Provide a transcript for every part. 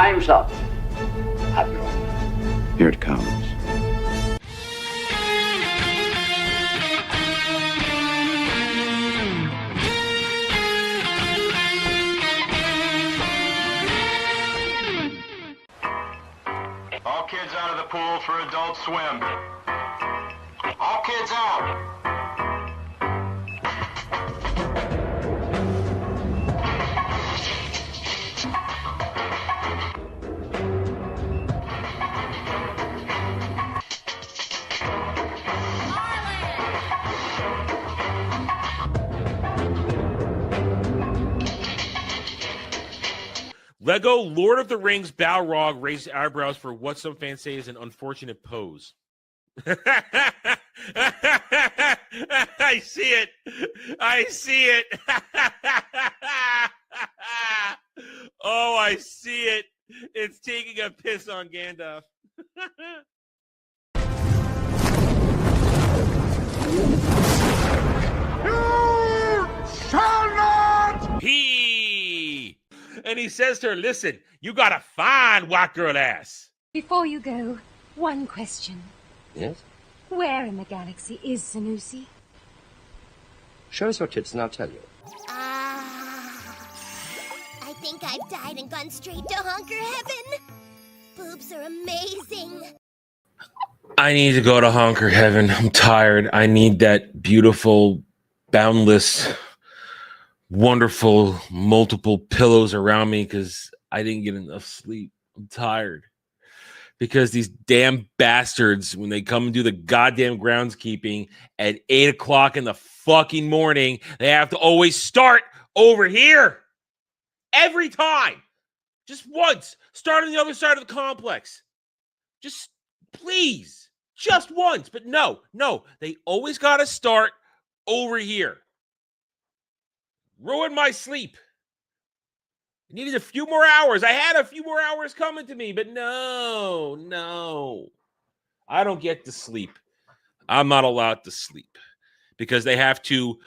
Time's up, Admiral. Here it comes. All kids out of the pool for Adult Swim. All kids out. Lego Lord of the Rings Balrog raised eyebrows for what some fans say is an unfortunate pose. I see it. I see it. Oh, I see it. It's taking a piss on Gandalf. You shall not! And he says to her, listen, you got a fine white girl ass. Before you go, one question. Yes? Where in the galaxy is Sanusi? Show us your tits and I'll tell you. I think I've died and gone straight to honker heaven. Boobs are amazing. I need to go to honker heaven. I'm tired. I need that beautiful, boundless, wonderful, multiple pillows around me because I didn't get enough sleep. I'm tired. Because these damn bastards, when they come and do the goddamn groundskeeping at 8 o'clock in the fucking morning, they have to always start over here. Every time. Just once. Start on the other side of the complex. Just, please. Just once. But no. They always got to start over here. Ruined my sleep. I needed a few more hours. I had a few more hours coming to me, but no. I don't get to sleep. I'm not allowed to sleep because they have to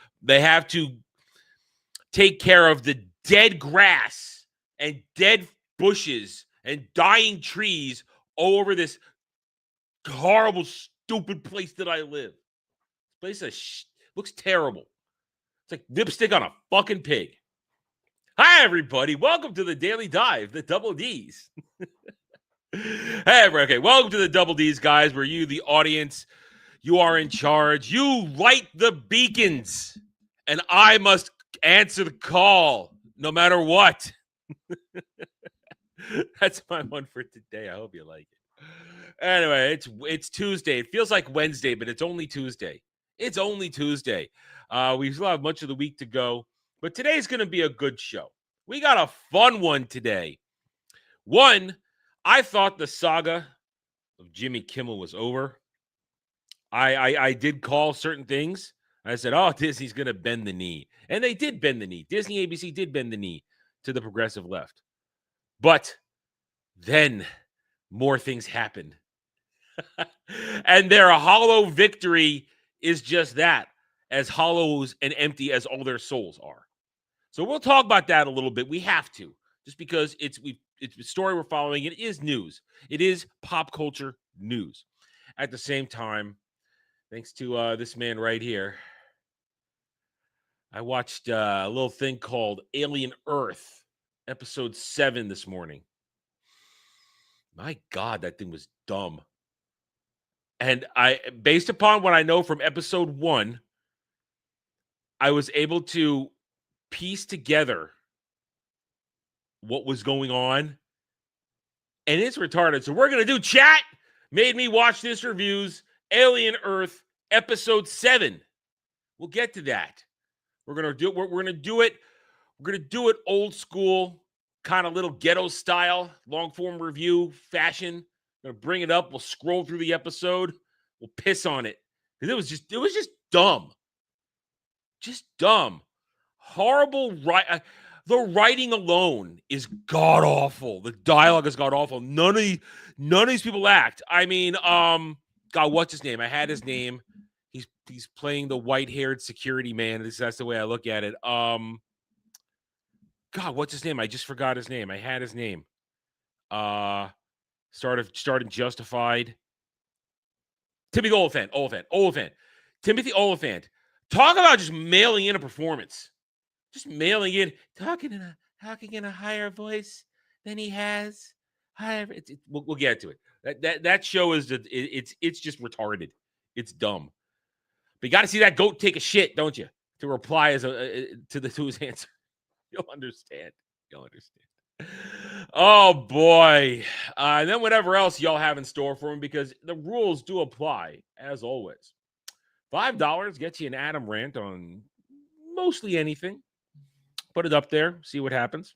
take care of the dead grass and dead bushes and dying trees all over this horrible, stupid place that I live. This place looks terrible. It's like lipstick on a fucking pig. Hi, everybody. Welcome to the Daily Dive, the Double Ds. Hey, everybody. Okay, welcome to the Double Ds, guys, where you, the audience, you are in charge. You light the beacons, and I must answer the call no matter what. That's my one for today. I hope you like it. Anyway, it's Tuesday. It feels like Wednesday, but it's only Tuesday. It's only Tuesday. We still have much of the week to go, but today's going to be a good show. We got a fun one today. One, I thought the saga of Jimmy Kimmel was over. I did call certain things. I said, oh, Disney's going to bend the knee. And they did bend the knee. Disney ABC did bend the knee to the progressive left. But then more things happened. And their hollow victory is just that, as hollow and empty as all their souls are. So we'll talk about that a little bit. We have to, just because it's a story we're following. It is news. It is pop culture news. At the same time, thanks to this man right here, I watched a little thing called Alien Earth, episode 7 this morning. My God, that thing was dumb. And based upon what I know from episode 1, I was able to piece together what was going on. And it's retarded. So we're going to do chat. Made me watch this reviews. Alien Earth, episode 7. We'll get to that. We're going to do it. We're going to do it. We're going to do it old school, kind of little ghetto style, long form review fashion. We're going to bring it up. We'll scroll through the episode. We'll piss on it. Because it was just dumb. Just dumb. Horrible. The writing alone is god awful. The dialogue is god awful. None of these people act. I mean, God, what's his name? I had his name. He's playing the white-haired security man. At least that's the way I look at it. God, what's his name? I just forgot his name. I had his name. Started Justified. Timothy Oliphant. Timothy Oliphant. Talk about just mailing in a performance. Just mailing in, talking in a higher voice than he has. We'll get to it. That show is it's just retarded. It's dumb. But you got to see that goat take a shit, don't you? To reply as to his answer. You'll understand. Oh boy. And then whatever else y'all have in store for him, because the rules do apply as always. $5 gets you an Adam rant on mostly anything. Put it up there, see what happens.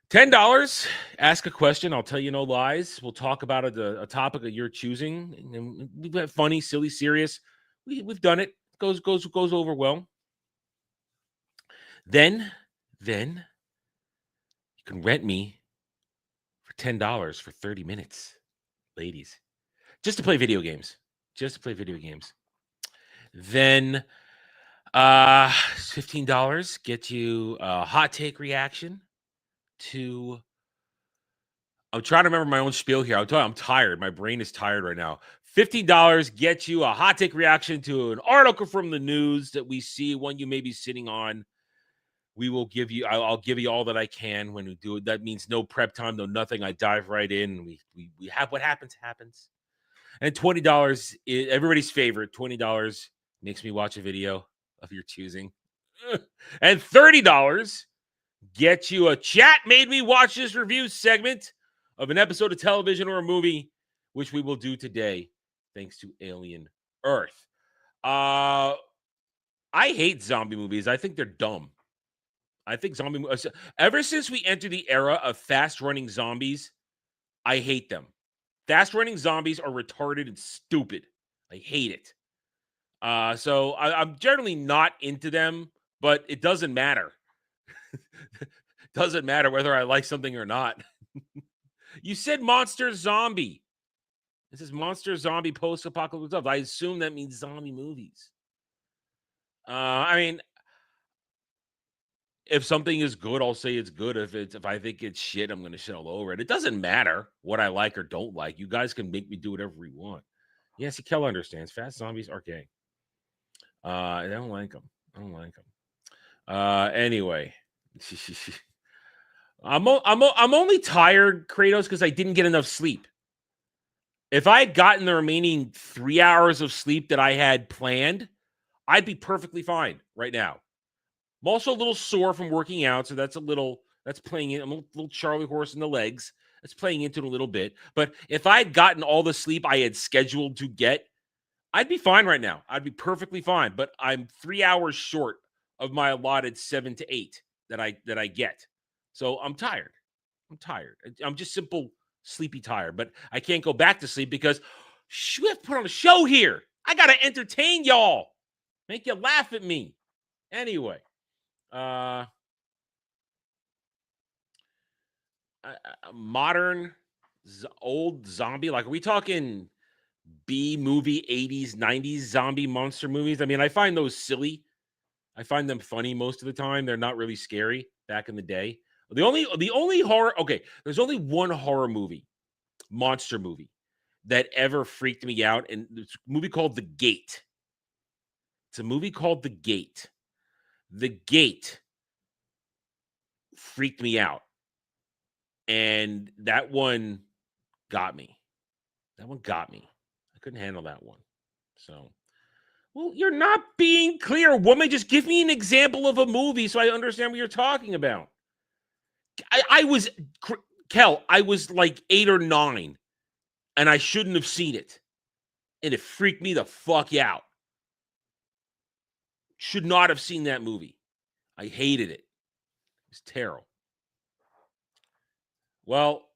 $10, ask a question. I'll tell you no lies. We'll talk about a topic of your choosing. And we've got funny, silly, serious. We've done it. Goes over well. Then you can rent me for $10 for 30 minutes, ladies, just to play video games. Then $15 gets you a hot take reaction to. I'm trying to remember my own spiel here. I'm tired. My brain is tired right now. $15 gets you a hot take reaction to an article from the news that we see, one you may be sitting on. We will give you. I'll give you all that I can when we do it. That means no prep time, no nothing. I dive right in. We have what happens. And $20 is everybody's favorite. $20 makes me watch a video of your choosing. And $30 gets you a chat made me watch this review segment of an episode of television or a movie, which we will do today, thanks to Alien Earth. I hate zombie movies. I think they're dumb. I think ever since we entered the era of fast-running zombies, I hate them. Fast-running zombies are retarded and stupid. I hate it. So I'm generally not into them, but it doesn't matter. Doesn't matter whether I like something or not. You said Monster Zombie. This is Monster Zombie post-apocalyptic stuff. I assume that means zombie movies. I mean, if something is good, I'll say it's good. If I think it's shit, I'm going to shit all over it. It doesn't matter what I like or don't like. You guys can make me do whatever you want. Yeah, see, Kel understands. Fast zombies are gay. I don't like them. Anyway, I'm only tired, Kratos, because I didn't get enough sleep. If I had gotten the remaining 3 hours of sleep that I had planned, I'd be perfectly fine right now. I'm also a little sore from working out, so that's playing in. I'm a little Charlie horse in the legs. That's playing into it a little bit. But if I had gotten all the sleep I had scheduled to get, I'd be fine right now. I'd be perfectly fine. But I'm 3 hours short of my allotted 7 to 8 that I get. So I'm tired. I'm just simple sleepy tired. But I can't go back to sleep because we have to put on a show here. I gotta entertain y'all, make you laugh at me. Anyway. Modern old zombie, like, are we talking B movie 80s 90s zombie monster movies? I mean, I find those silly. I find them funny most of the time. They're not really scary back in the day. The only horror, okay, there's only one horror movie, monster movie, that ever freaked me out, and it's a movie called The Gate. The Gate freaked me out. And that one got me. I couldn't handle that one. So, well, you're not being clear, woman. Just give me an example of a movie so I understand what you're talking about. I was like 8 or 9, and I shouldn't have seen it. And it freaked me the fuck out. Should not have seen that movie. I hated it. It was terrible. Well,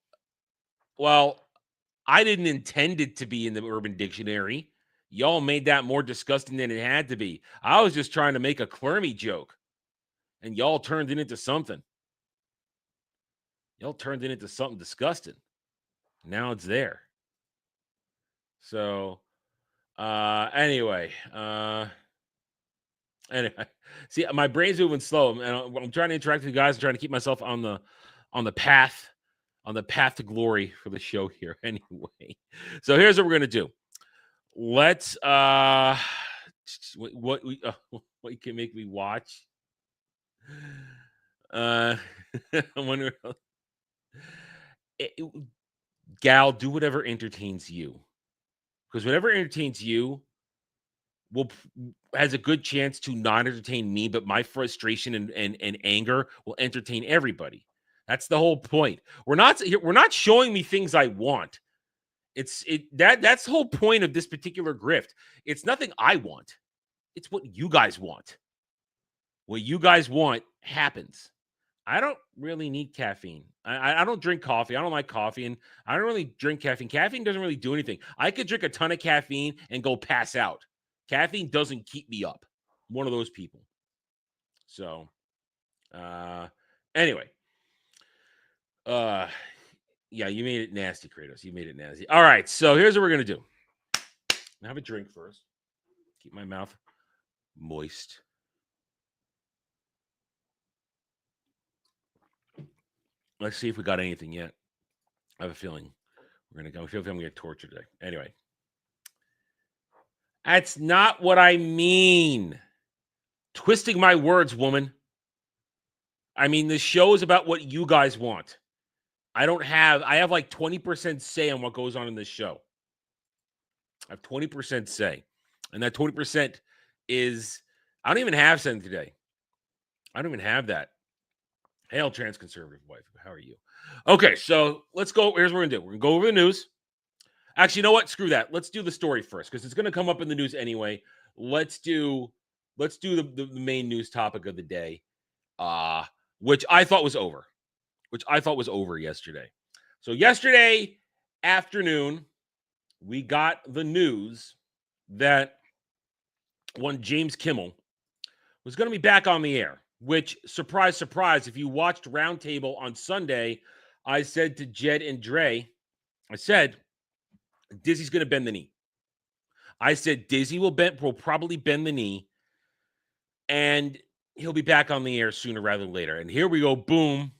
I didn't intend it to be in the Urban Dictionary. Y'all made that more disgusting than it had to be. I was just trying to make a Clermy joke, and y'all turned it into something. Y'all turned it into something disgusting. Now it's there. So, anyway, see, my brain's moving slow, and I'm trying to interact with you guys. I'm trying to keep myself on the path on the path to glory for the show here anyway. So here's what we're gonna do. Let's what can make me watch? I wonder. Gal, do whatever entertains you, because whatever entertains you has a good chance to not entertain me, but my frustration and anger will entertain everybody. That's the whole point. We're not showing me things I want. That's the whole point of this particular grift. It's nothing I want. It's what you guys want. What you guys want happens. I don't really need caffeine. I don't drink coffee. I don't like coffee, and I don't really drink caffeine. Caffeine doesn't really do anything. I could drink a ton of caffeine and go pass out. Caffeine doesn't keep me up. I'm one of those people. So, anyway. Yeah, you made it nasty, Kratos. You made it nasty. All right, so here's what we're going to do. Have a drink first. Keep my mouth moist. Let's see if we got anything yet. I have a feeling we're going to go. I feel like I'm going to get tortured today. Anyway. That's not what I mean. Twisting my words, woman. I mean, the show is about what you guys want. I have like 20% say on what goes on in this show. I have 20% say. And that 20% is, I don't even have something today. I don't even have that. Hail, trans conservative wife. How are you? Okay, so let's go. Here's what we're going to do. We're going to go over the news. Actually, you know what? Screw that. Let's do the story first, because it's going to come up in the news anyway. Let's do the main news topic of the day, which I thought was over. Yesterday. So yesterday afternoon, we got the news that one James Kimmel was going to be back on the air, which, surprise, surprise, if you watched Roundtable on Sunday, I said to Jed and Dre, I said, Dizzy's going to bend the knee. I said, Dizzy will probably bend the knee, and he'll be back on the air sooner rather than later. And here we go, boom.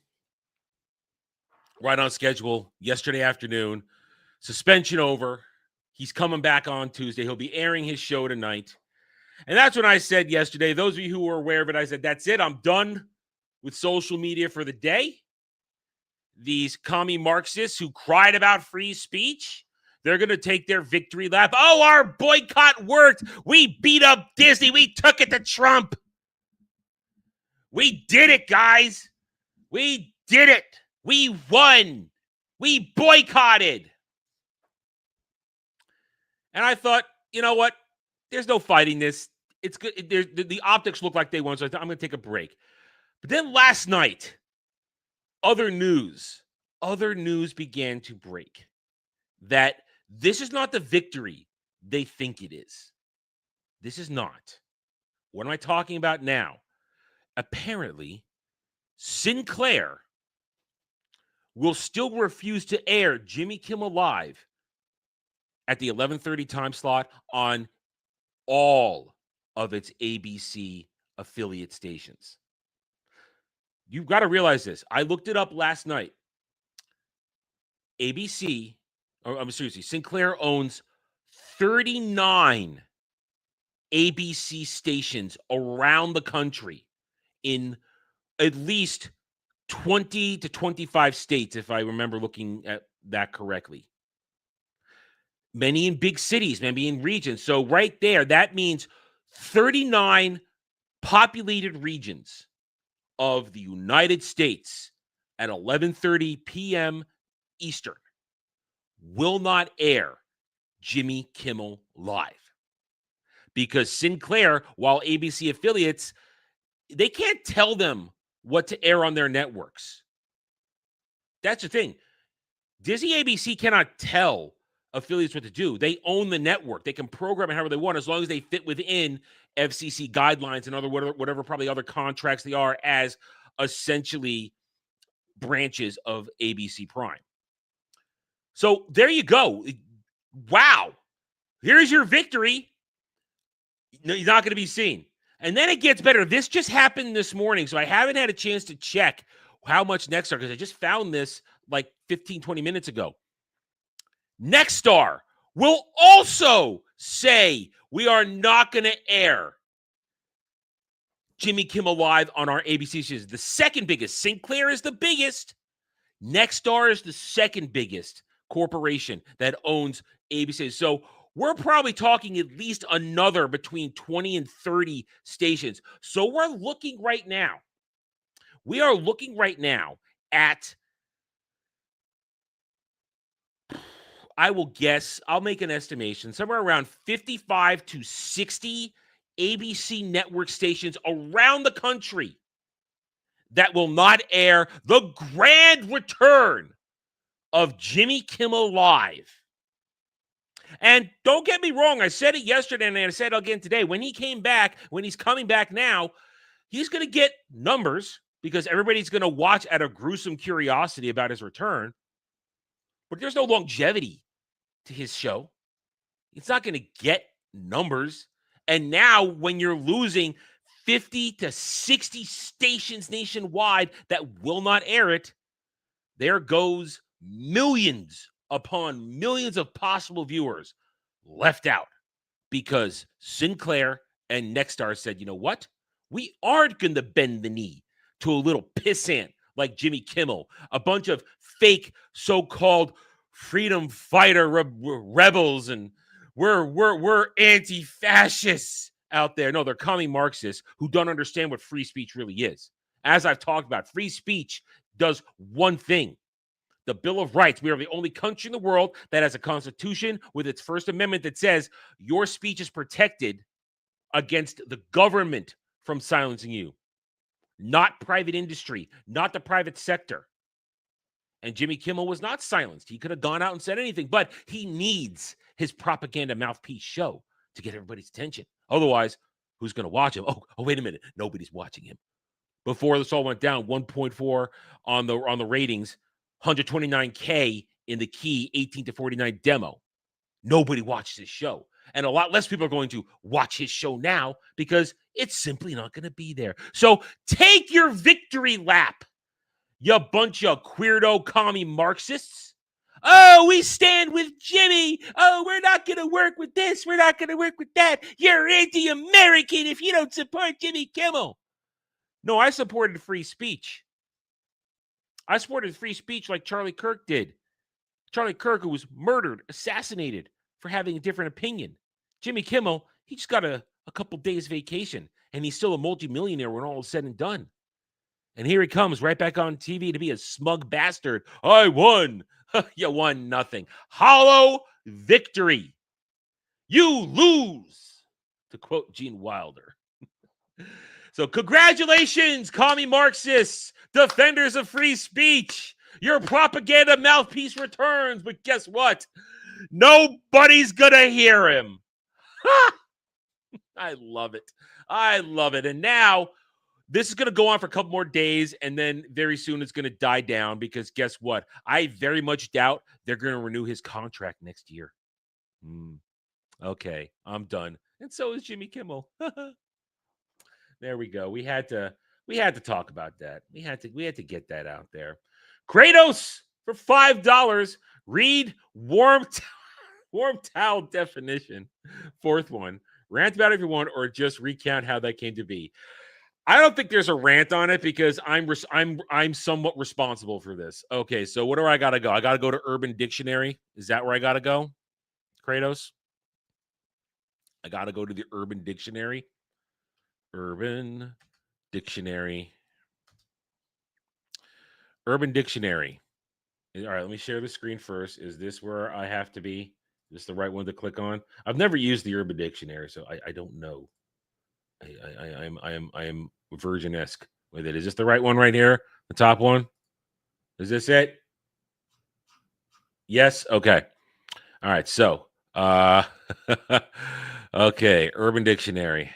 Right on schedule, yesterday afternoon. Suspension over. He's coming back on Tuesday. He'll be airing his show tonight. And that's when I said yesterday, those of you who were aware of it, I said, that's it. I'm done with social media for the day. These commie Marxists who cried about free speech, they're going to take their victory lap. Oh, our boycott worked. We beat up Disney. We took it to Trump. We did it, guys. We did it. We won. We boycotted. And I thought, you know what? There's no fighting this. It's good. The optics look like they won, so I thought I'm going to take a break. But then last night, other news began to break that this is not the victory they think it is. This is not. What am I talking about now? Apparently, Sinclair will still refuse to air Jimmy Kimmel Live at the 11:30 time slot on all of its ABC affiliate stations. You've got to realize this. I looked it up last night. Sinclair owns 39 ABC stations around the country in at least 20 to 25 states, if I remember looking at that correctly. Many in big cities, maybe in regions. So right there, that means 39 populated regions of the United States at 11:30 p.m. Eastern will not air Jimmy Kimmel Live. Because Sinclair, while ABC affiliates, they can't tell them what to air on their networks. That's the thing. Disney ABC cannot tell affiliates what to do. They own the network. They can program it however they want as long as they fit within FCC guidelines and other whatever probably other contracts they are as essentially branches of ABC Prime. So there you go. Wow. Here's your victory. No, you're not going to be seen. And then it gets better. This just happened this morning, so I haven't had a chance to check how much Nexstar, because I just found this like 15, 20 minutes ago. Nexstar will also say we are not going to air Jimmy Kimmel Live on our ABC stations. The second biggest. Sinclair is the biggest. Nexstar is the second biggest corporation that owns ABC. So we're probably talking at least another between 20 and 30 stations. So we are looking right now at, I will guess, I'll make an estimation, somewhere around 55 to 60 ABC network stations around the country that will not air the grand return of Jimmy Kimmel Live. And don't get me wrong, I said it yesterday and I said it again today. When he's coming back now, he's going to get numbers because everybody's going to watch out of gruesome curiosity about his return. But there's no longevity to his show. It's not going to get numbers. And now when you're losing 50 to 60 stations nationwide that will not air it, there goes millions upon millions of possible viewers left out because Sinclair and Nexstar said, you know what? We aren't going to bend the knee to a little pissant like Jimmy Kimmel, a bunch of fake so-called freedom fighter rebels, and we're anti-fascists out there. No, they're commie Marxists who don't understand what free speech really is. As I've talked about, free speech does one thing. The Bill of Rights. We are the only country in the world that has a constitution with its First Amendment that says your speech is protected against the government from silencing you, not private industry, not the private sector. And Jimmy Kimmel was not silenced. He could have gone out and said anything, but he needs his propaganda mouthpiece show to get everybody's attention. Otherwise, who's going to watch him? Oh, wait a minute. Nobody's watching him. Before this all went down, 1.4 on the ratings, 129K in the key 18 to 49 demo. Nobody watched his show. And a lot less people are going to watch his show now because it's simply not going to be there. So take your victory lap, you bunch of queerdo commie Marxists. Oh, we stand with Jimmy. Oh, we're not going to work with this. We're not going to work with that. You're anti-American if you don't support Jimmy Kimmel. No, I supported free speech. I supported free speech like Charlie Kirk did. Charlie Kirk, who was murdered, assassinated for having a different opinion. Jimmy Kimmel, he just got a couple days vacation, and he's still a multimillionaire when all is said and done. And here he comes right back on TV to be a smug bastard. I won. You won nothing. Hollow victory. You lose, to quote Gene Wilder. So congratulations, commie Marxists, defenders of free speech. Your propaganda mouthpiece returns, but guess what? Nobody's going to hear him. I love it. I love it. And now this is going to go on for a couple more days, and then very soon it's going to die down because guess what? I very much doubt they're going to renew his contract next year. Okay, I'm done. And so is Jimmy Kimmel. There we go. We had to talk about that. We had to get that out there. Kratos for $5. Read warm towel definition. Fourth one. Rant about it if you want, or just recount how that came to be. I don't think there's a rant on it because I'm somewhat responsible for this. Okay, so what do I gotta go? I gotta go to Urban Dictionary. Is that where I gotta go, Kratos? I gotta go to the Urban Dictionary. Urban Dictionary. Urban Dictionary. All right, let me share the screen first. Is this where I have to be? Is this the right one to click on? I've never used the Urban Dictionary, so I don't know. I am virgin-esque with it. Is this the right one right here? The top one? Is this it? Yes? Okay. All right, so okay, Urban Dictionary.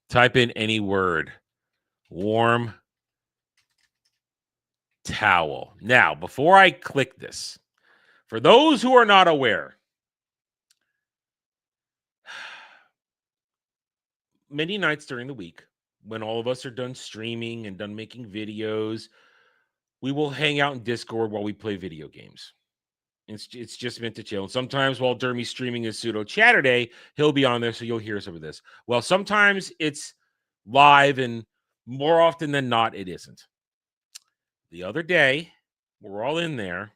Type in any word. Warm towel. Now, before I click this, for those who are not aware, many nights during the week, when all of us are done streaming and done making videos, we will hang out in Discord while we play video games. It's just meant to chill. And sometimes while Dermy's streaming his pseudo Chatterday, he'll be on there, so you'll hear some of this. Well, sometimes it's live, and more often than not, it isn't. The other day, we're all in there,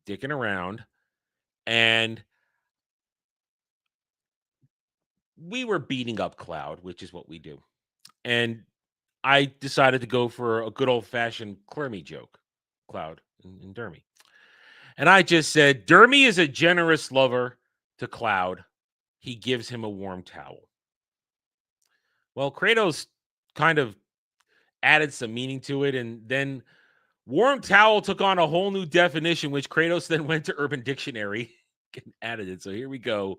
dicking around, and we were beating up Cloud, which is what we do. And I decided to go for a good old-fashioned Clermy joke, Cloud and Dermy. And I just said, Dermy is a generous lover to Cloud. He gives him a warm towel. Well, Kratos kind of added some meaning to it, and then warm towel took on a whole new definition, which Kratos then went to Urban Dictionary and added it. So here we go.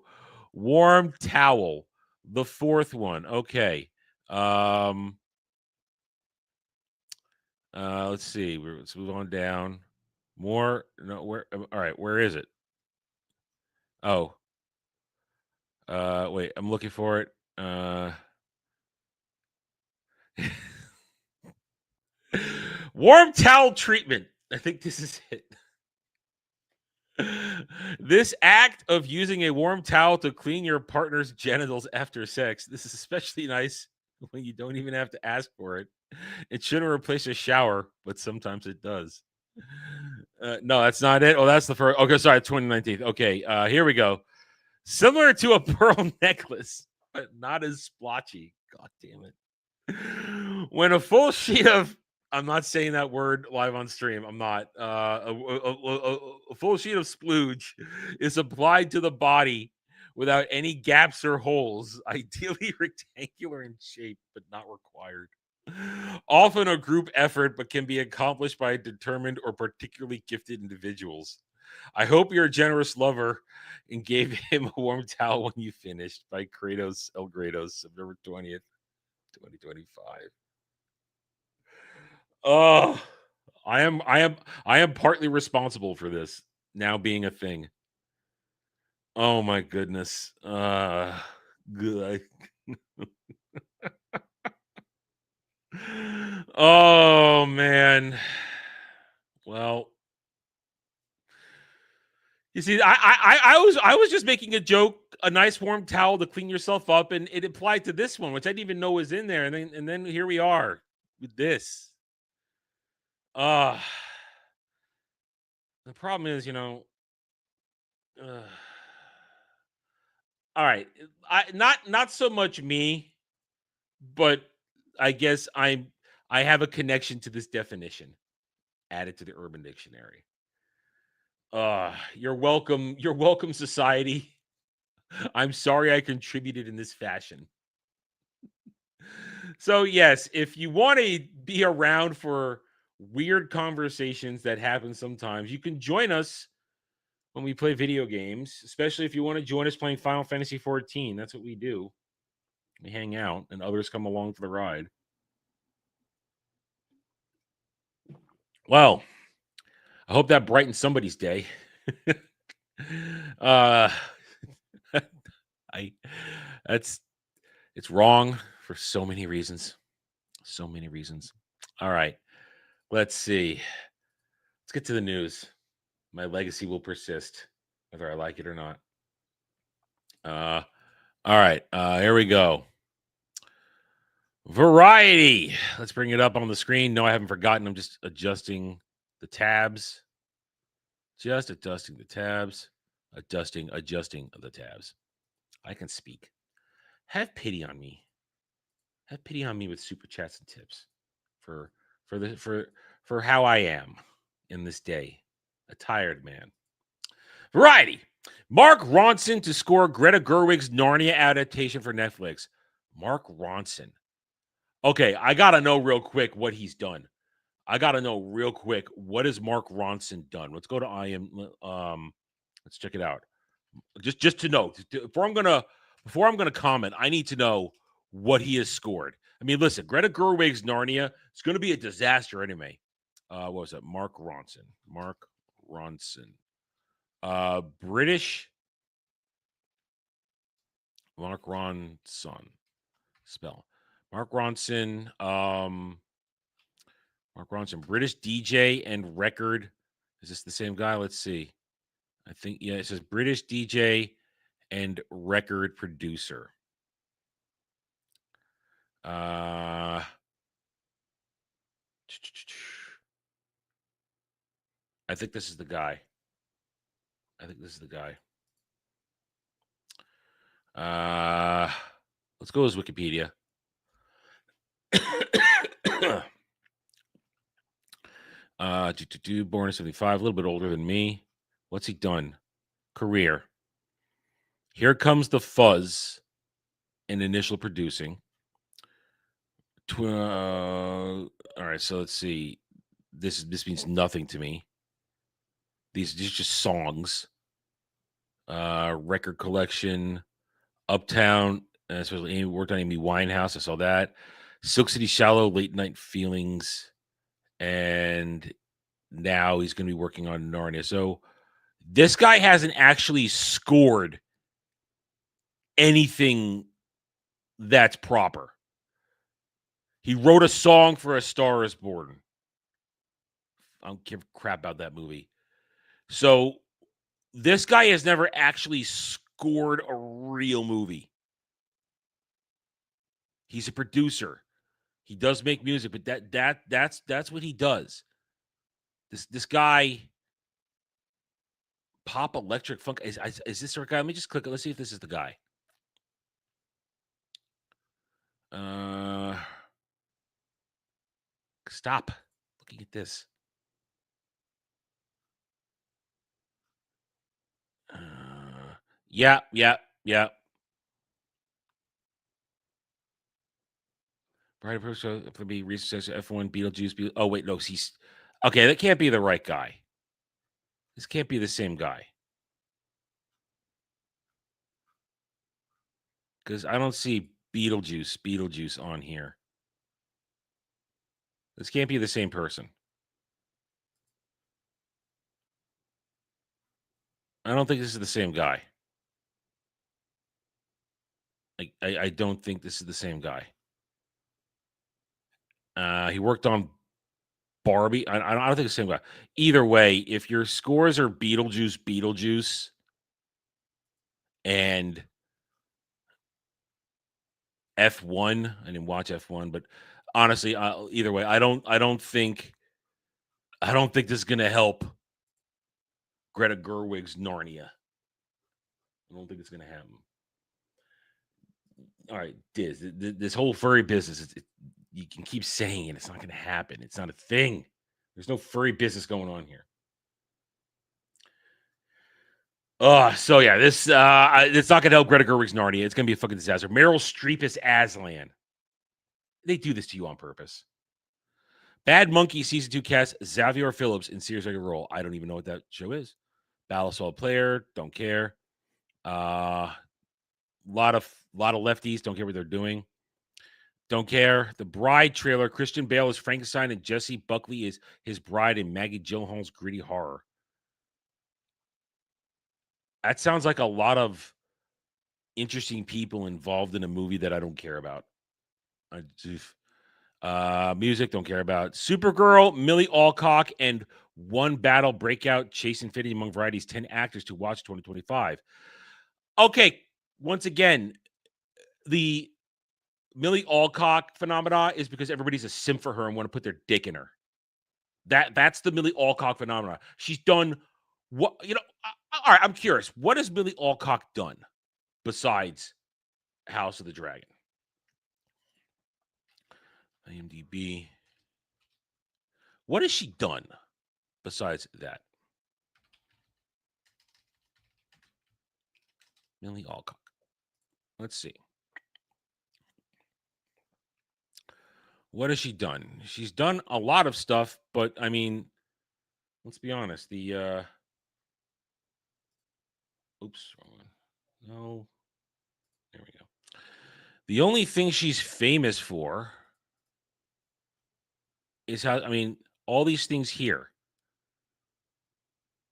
Warm towel, the fourth one. Okay. Let's see. Let's move on down. More. No, where? All right. Where is it? Oh. Wait. I'm looking for it. Warm towel treatment. I think this is it. This act of using a warm towel to clean your partner's genitals after sex. This is especially nice when you don't even have to ask for it. It shouldn't replace a shower, but sometimes it does. No, that's not it. Oh, that's the first. Okay, sorry, 2019. Okay, here we go. Similar to a pearl necklace, but not as splotchy. God damn it. When a full sheet of, I'm not saying that word live on stream. I'm not. A full sheet of splooge is applied to the body without any gaps or holes, ideally rectangular in shape, but not required. Often a group effort, but can be accomplished by determined or particularly gifted individuals. I hope you're a generous lover and gave him a warm towel when you finished. By Kratos El Gratos, September 20th, 2025. Oh, I am partly responsible for this now being a thing. Oh my goodness. Good. Oh man. Well, you see, I was just making a joke, a nice warm towel to clean yourself up, and it applied to this one, which I didn't even know was in there, and then here we are with this. Uh the problem is, uh, all right, I not so much me, but I guess I have a connection to this definition added to the Urban Dictionary. You're welcome, society. I'm sorry I contributed in this fashion. So yes, if you want to be around for weird conversations that happen sometimes, you can join us when we play video games, especially if you want to join us playing Final Fantasy 14. That's what we do. We hang out and others come along for the ride. Well, I hope that brightens somebody's day. uh I that's it's wrong for so many reasons. So many reasons. All right. Let's see. Let's get to the news. My legacy will persist, whether I like it or not. All right. Here we go. Variety. Let's bring it up on the screen. No, I haven't forgotten. I'm just adjusting the tabs. Just adjusting the tabs. Adjusting the tabs. I can speak. Have pity on me. Have pity on me with super chats and tips for how I am in this day. A tired man. Variety. Mark Ronson to score Greta Gerwig's Narnia adaptation for Netflix. Mark Ronson. Okay, I gotta know real quick what he's done. I gotta know real quick what has Mark Ronson done. Let's go to let's check it out. Just to know before I'm gonna comment, I need to know what he has scored. I mean, listen, Greta Gerwig's Narnia is gonna be a disaster anyway. What was it? Mark Ronson. British. Mark Ronson. Spell. Mark Ronson. Mark Ronson, British DJ and record. Is this the same guy? Let's see. I think, yeah, it says British DJ and record producer. I think this is the guy. Let's go with Wikipedia. Born in 75, a little bit older than me. What's he done? Career. Here Comes the Fuzz in initial producing. All right, so let's see. This means nothing to me. These are just songs. Record collection. Uptown, especially Amy worked on Amy Winehouse. I saw that. Silk City Shallow, Late Night Feelings, and now he's going to be working on Narnia. So this guy hasn't actually scored anything that's proper. He wrote a song for A Star Is Born. I don't give a crap about that movie. So this guy has never actually scored a real movie. He's a producer. He does make music, but that's what he does. This guy, pop electric funk. Is this the guy? Let me just click it. Let's see if this is the guy. Stop looking at this. Yeah. Right, for be research F1 Beetlejuice. Oh wait, no, he's okay. That can't be the right guy. This can't be the same guy because I don't see Beetlejuice on here. This can't be the same person. I don't think this is the same guy. I don't think this is the same guy. He worked on Barbie. I don't think it's the same guy. Either way, if your scores are Beetlejuice, and F1, I didn't watch F1, but honestly, either way, I don't think this is gonna help Greta Gerwig's Narnia. I don't think it's gonna happen. All right, Diz, this whole furry business, you can keep saying it. It's not going to happen. It's not a thing. There's no furry business going on here. So yeah, this it's not going to help Greta Gerwig's Narnia. It's going to be a fucking disaster. Meryl Streep is Aslan. They do this to you on purpose. Bad Monkey season 2 cast Xavier Phillips in series regular role. I don't even know what that show is. Ballast player. Don't care. Lot of lefties. Don't care what they're doing. Don't care. The Bride trailer. Christian Bale is Frankenstein and Jessie Buckley is his bride in Maggie Gyllenhaal's gritty horror. That sounds like a lot of interesting people involved in a movie that I don't care about. Music, don't care about. Supergirl, Millie Alcock, and One Battle Breakout, Chase Infinity among Variety's 10 actors to watch 2025. Okay, once again, the Millie Alcock phenomena is because everybody's a simp for her and want to put their dick in her. That's the Millie Alcock phenomena. She's done what, all right, I'm curious. What has Millie Alcock done besides House of the Dragon? IMDb. What has she done besides that? Millie Alcock. Let's see. What has she done? She's done a lot of stuff, but I mean, let's be honest. Oops, wrong one. No. There we go. The only thing she's famous for is all these things here.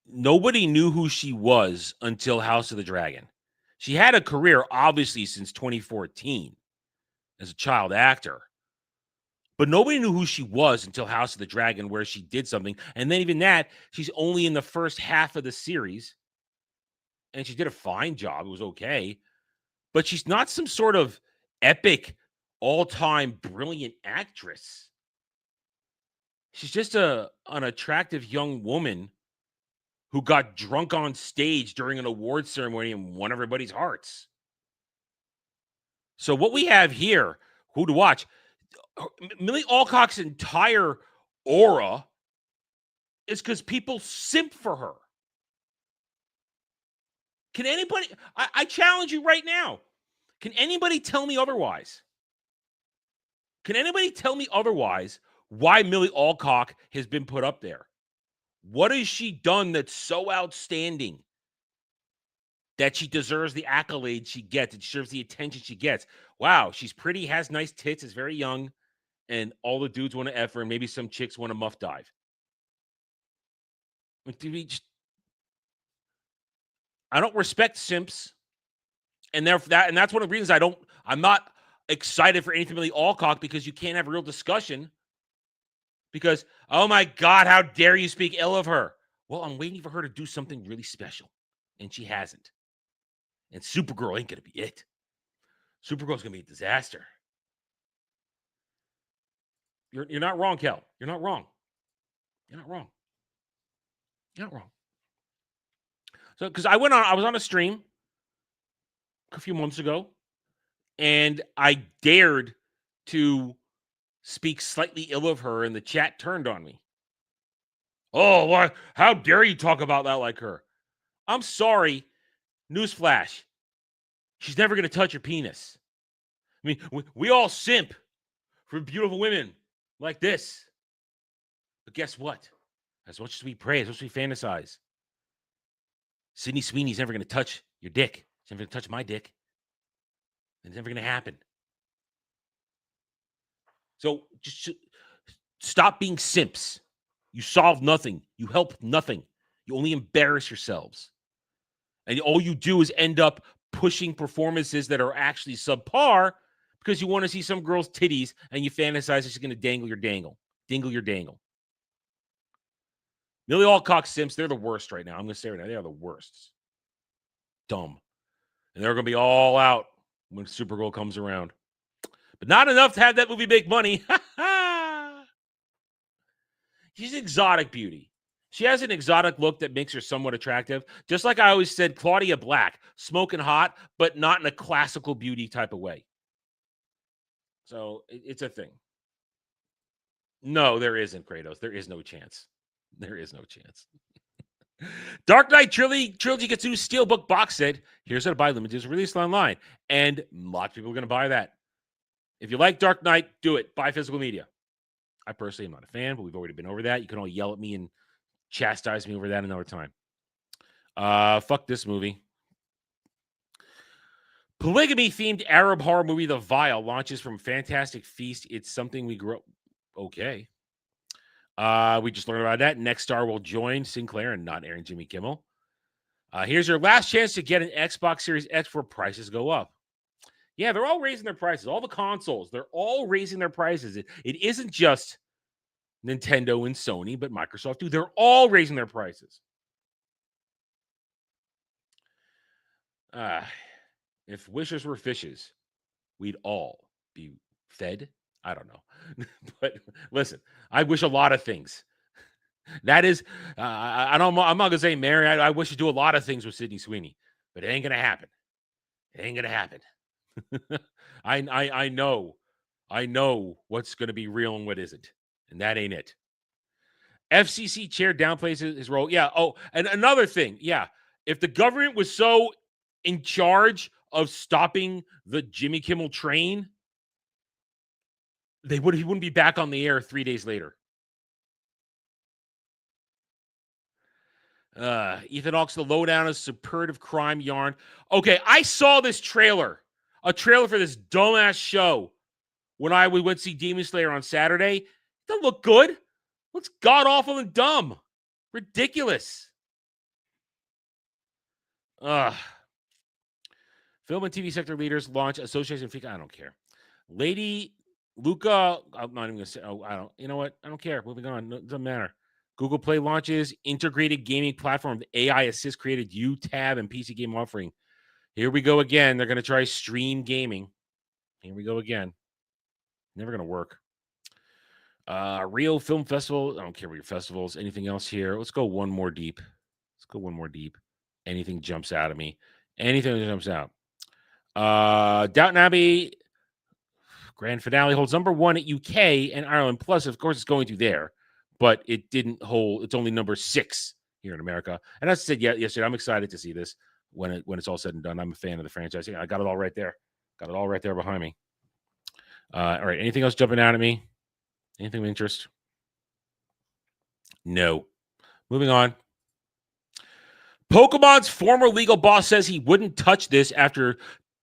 Nobody knew who she was until House of the Dragon. She had a career, obviously, since 2014 as a child actor. But nobody knew who she was until House of the Dragon, where she did something. And then even that, she's only in the first half of the series. And she did a fine job. It was okay. But she's not some sort of epic, all-time brilliant actress. She's just an attractive young woman who got drunk on stage during an award ceremony and won everybody's hearts. So what we have here, who to watch, Millie Alcock's entire aura is because people simp for her. Can anybody, I challenge you right now, can anybody tell me otherwise? Can anybody tell me otherwise why Millie Alcock has been put up there? What has she done that's so outstanding that she deserves the accolades she gets, and deserves the attention she gets? Wow, she's pretty, has nice tits, is very young, and all the dudes want to F her, and maybe some chicks want to muff dive. I don't respect simps, and that's one of the reasons I'm not excited for anything Millie Alcock, because you can't have a real discussion. Because, oh my God, how dare you speak ill of her? Well, I'm waiting for her to do something really special, and she hasn't. And Supergirl ain't going to be it. Supergirl's going to be a disaster. You're not wrong, Kel. You're not wrong. You're not wrong. You're not wrong. So, because I was on a stream a few months ago, and I dared to speak slightly ill of her, and the chat turned on me. Oh, what? How dare you talk about that like her? I'm sorry. Newsflash. She's never going to touch your penis. I mean, we all simp for beautiful women like this. But guess what? As much as we pray, as much as we fantasize, Sydney Sweeney's never going to touch your dick. She's never going to touch my dick. It's never going to happen. So just stop being simps. You solve nothing. You help nothing. You only embarrass yourselves. And all you do is end up pushing performances that are actually subpar because you want to see some girl's titties and you fantasize that she's going to dangle your dangle. Dingle your dangle. Millie Alcock simps, they're the worst right now. I'm going to say right now, they are the worst. Dumb. And they're going to be all out when Supergirl comes around. But not enough to have that movie make money. She's exotic beauty. She has an exotic look that makes her somewhat attractive. Just like I always said, Claudia Black, smoking hot, but not in a classical beauty type of way. So it's a thing. No, there isn't, Kratos. There is no chance. There is no chance. Dark Knight Trilogy gets a new Steelbook box set. Here's how to buy limited. It's released online. And a lot of people are going to buy that. If you like Dark Knight, do it. Buy physical media. I personally am not a fan, but we've already been over that. You can all yell at me and chastise me over that another time. Fuck this movie. Polygamy-themed Arab horror movie The Vial launches from Fantastic Feast. It's something we grew up... Okay. We just learned about that. Next Star will join Sinclair and not Aaron Jimmy Kimmel. Here's your last chance to get an Xbox Series X before prices go up. Yeah, they're all raising their prices. All the consoles, they're all raising their prices. It isn't just Nintendo and Sony, but Microsoft too. They're all raising their prices. If wishes were fishes, we'd all be fed. I don't know. But listen, I wish a lot of things. That is, I'm not going to say Mary. I wish to do a lot of things with Sydney Sweeney, but it ain't going to happen. It ain't going to happen. I know what's going to be real and what isn't, and that ain't it. FCC chair downplays his role. Yeah. Oh, and another thing. Yeah. If the government was so in charge of stopping the Jimmy Kimmel train, he wouldn't be back on the air 3 days later. Ethan Hawke's The Lowdown is superlative crime yarn. Okay, I saw this trailer. A trailer for this dumbass show when we went to see Demon Slayer on Saturday. It doesn't look good. Looks god-awful and dumb. Ridiculous. Film and TV sector leaders launch association. I don't care. Lady Luca, I'm not even gonna say. Oh, I don't. You know what? I don't care. Moving on. No, it doesn't matter. Google Play launches integrated gaming platform. The AI Assist created U Tab and PC game offering. Here we go again. They're gonna try stream gaming. Here we go again. Never gonna work. Rio Film Festival. I don't care what your festivals. Anything else here? Let's go one more deep. Let's go one more deep. Anything jumps out at me. Anything that jumps out. Downton Abbey grand finale holds number 1 at UK and Ireland. Plus, of course, it's going to there, but it didn't hold. It's only number 6 here in America. And as I said yesterday, I'm excited to see this when it's all said and done. I'm a fan of the franchise. I got it all right there. Got it all right there behind me. All right. Anything else jumping out at me? Anything of interest? No. Moving on. Pokemon's former legal boss says he wouldn't touch this after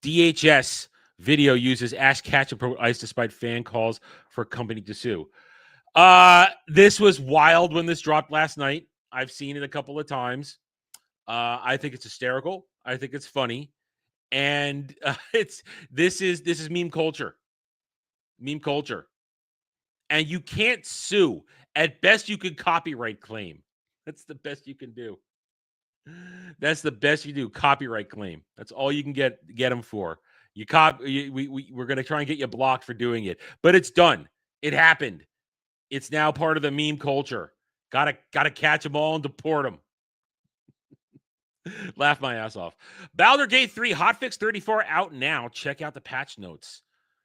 DHS video uses Ash Ketchum Pro Ice despite fan calls for company to sue. This was wild when this dropped last night. I've seen it a couple of times. I think it's hysterical. I think it's funny. And this is meme culture. Meme culture. And you can't sue. At best, you can copyright claim. That's the best you can do. That's the best you do. Copyright claim. That's all you can get them for. We're going to try and get you blocked for doing it, but it's done. It happened. It's now part of the meme culture. Gotta catch them all and deport them. Laugh my ass off. Baldur's Gate 3 Hotfix 34 out now. Check out the patch notes.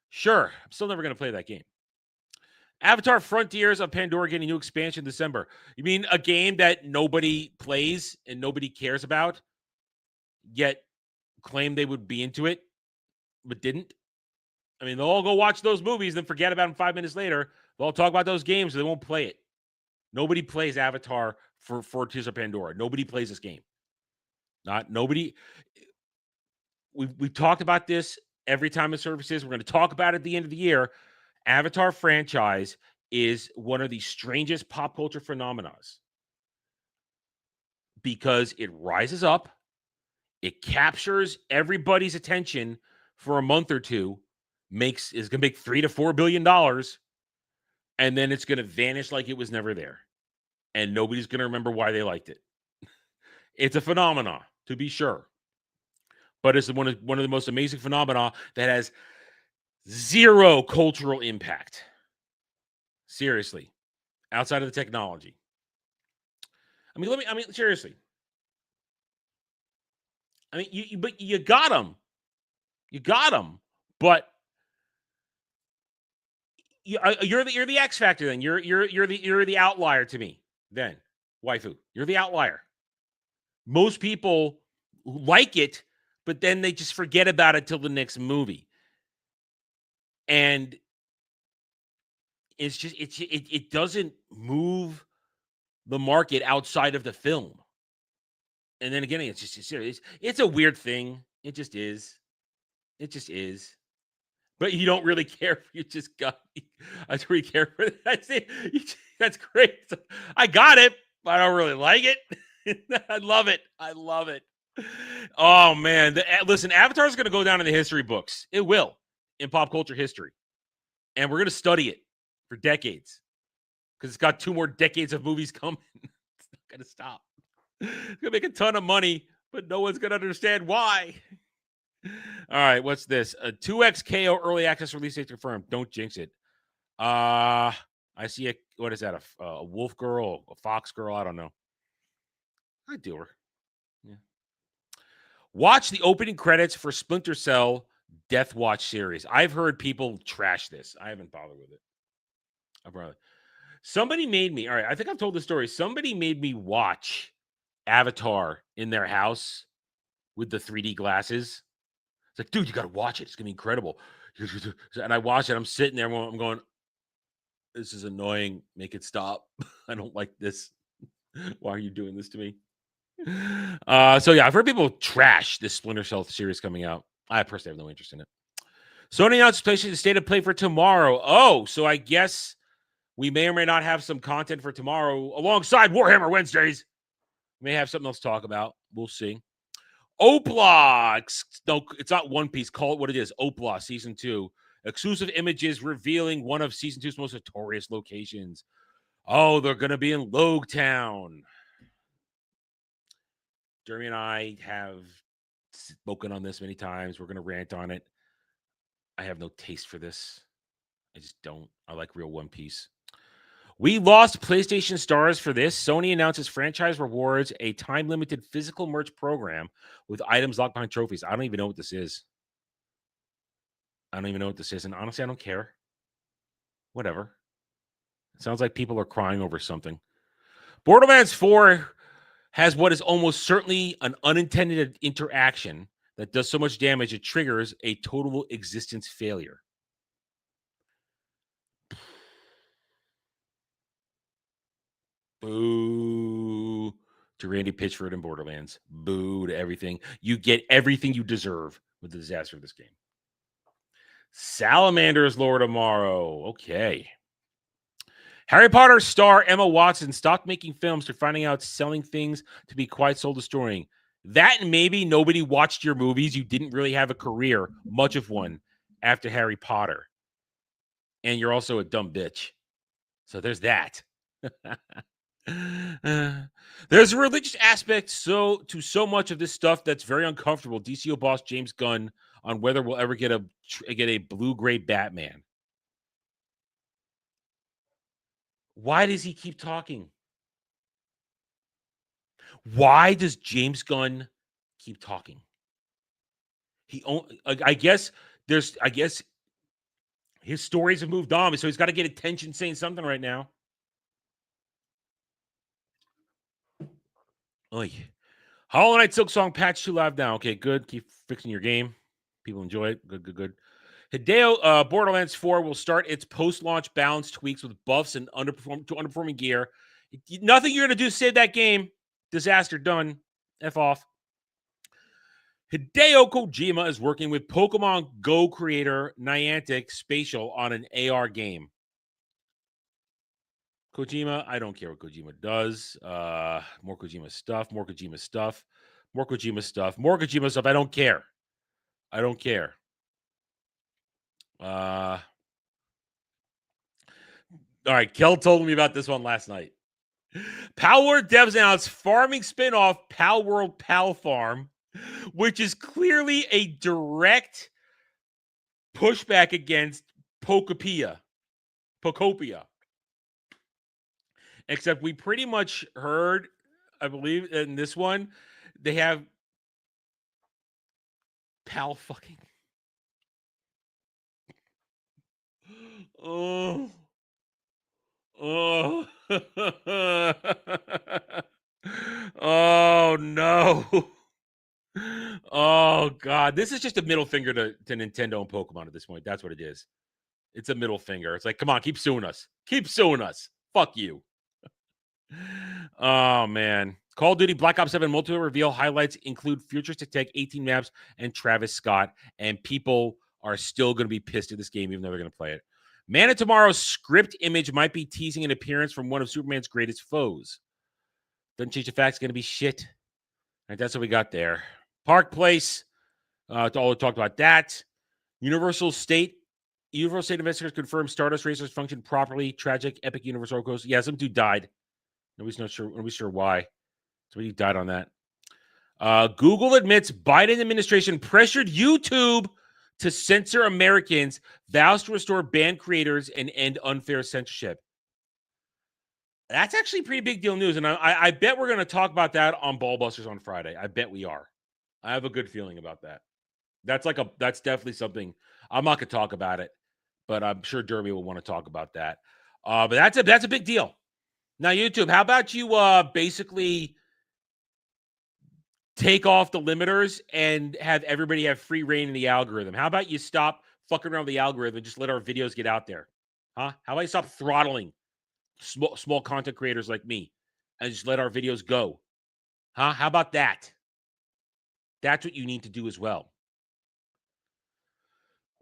Sure, I'm still never going to play that game. Avatar Frontiers of Pandora getting a new expansion in December. You mean a game that nobody plays and nobody cares about, yet claimed they would be into it, but didn't? I mean, they'll all go watch those movies, then forget about them 5 minutes later. They'll all talk about those games, so they won't play it. Nobody plays Avatar for Frontiers of Pandora. Nobody plays this game. Nobody. We've talked about this every time it surfaces. We're going to talk about it at the end of the year. Avatar franchise is one of the strangest pop culture phenomena because it rises up, it captures everybody's attention for a month or two, is going to make $3 to $4 billion, and then it's going to vanish like it was never there, and nobody's going to remember why they liked it. It's a phenomenon, to be sure, but it's one of the most amazing phenomena that has zero cultural impact. Seriously. Outside of the technology. Seriously. You got them. You got them. But you're the X factor then. You're the outlier to me then, waifu. You're the outlier. Most people like it, but then they just forget about it till the next movie. And it's just it doesn't move the market outside of the film. And then again, it's just serious. It's a weird thing. It just is. It just is. But you don't really care. You just got. I don't really care for that. That's great. I got it, but I don't really like it. I love it. I love it. Oh man! Listen, Avatar is going to go down in the history books. It will. In pop culture history. And we're going to study it for decades because it's got 2 more decades of movies coming. It's not going to stop. It's going to make a ton of money, but no one's going to understand why. All right, what's this? A 2X KO early access release date confirmed. Don't jinx it. I see what is that? A wolf girl, a fox girl? I don't know. I do her. Yeah. Watch the opening credits for Splinter Cell Death Watch series. I've heard people trash this. I haven't bothered with it. Somebody made me, all right, I think I've told the story. Somebody made me watch Avatar in their house with the 3D glasses. It's like, dude, you got to watch it. It's going to be incredible. And I watched it. I'm sitting there. I'm going, this is annoying. Make it stop. I don't like this. Why are you doing this to me? So yeah, I've heard people trash this Splinter Cell series coming out. I personally have no interest in it. Sony announced PlayStation State of Play for tomorrow. Oh, so I guess we may or may not have some content for tomorrow alongside Warhammer Wednesdays. We may have something else to talk about. We'll see. Opla. No, it's not One Piece. Call it what it is. Opla Season 2. Exclusive images revealing one of season 2's most notorious locations. Oh, they're going to be in Logtown. Jeremy and I have spoken on this many times. We're going to rant on it. I have no taste for this. I just don't. I like real One Piece. We lost PlayStation stars for this. Sony announces franchise rewards, a time-limited physical merch program with items locked behind trophies. I don't even know what this is. And honestly, I don't care. Whatever. It sounds like people are crying over something. Borderlands 4 has what is almost certainly an unintended interaction that does so much damage it triggers a total existence failure. Boo to Randy Pitchford and Borderlands. Boo to everything. You get everything you deserve with the disaster of this game. Salamander's lore tomorrow. Okay. Harry Potter star Emma Watson stopped making films after finding out selling things to be quite soul-destroying. That and maybe nobody watched your movies. You didn't really have a career, much of one, after Harry Potter. And you're also a dumb bitch. So there's that. There's a religious aspect to so much of this stuff that's very uncomfortable. DCO boss James Gunn on whether we'll ever get a blue-gray Batman. Why does he keep talking? Why does James Gunn keep talking? I guess his stories have moved on, so he's got to get attention saying something right now. Oy. Hollow Knight Silksong patch 2 live now. Okay, good. Keep fixing your game. People enjoy it. Good. Hideo Borderlands 4 will start its post-launch balance tweaks with buffs and underperforming gear. Nothing you're going to do to save that game. Disaster done. F off. Hideo Kojima is working with Pokemon Go creator Niantic Spatial on an AR game. Kojima, I don't care what Kojima does. More Kojima stuff. I don't care. All right, Kel told me about this one last night. Palworld devs announced farming spinoff Palworld Pal Farm, which is clearly a direct pushback against Pokopia. Except we pretty much heard, I believe, in this one, they have Pal fucking. Oh. Oh no. Oh God. This is just a middle finger to Nintendo and Pokemon at this point. That's what it is. It's a middle finger. It's like, come on, keep suing us. Fuck you. Oh man. Call of Duty Black Ops 7 multiplayer reveal highlights include futuristic tech, 18 maps, and Travis Scott. And people are still going to be pissed at this game, even though they're going to play it. Man of Tomorrow's script image might be teasing an appearance from one of Superman's greatest foes. Doesn't change the fact it's going to be shit. And that's what we got there. Park Place. All talked about that. Universal State investigators confirmed Stardust Racers functioned properly. Tragic, epic Universal roller coaster. Yeah, some dude died. Nobody's sure why. Somebody died on that. Google admits Biden administration pressured YouTube to censor Americans, vows to restore banned creators and end unfair censorship. That's actually pretty big deal news, and I bet we're going to talk about that on Ballbusters on Friday. I bet we are. I have a good feeling about that. That's definitely something. I'm not going to talk about it, but I'm sure Derby will want to talk about that. But that's a big deal. Now, YouTube, how about you basically take off the limiters and have everybody have free reign in the algorithm? How about you stop fucking around with the algorithm and just let our videos get out there? Huh? How about you stop throttling small content creators like me and just let our videos go? Huh? How about that? That's what you need to do as well.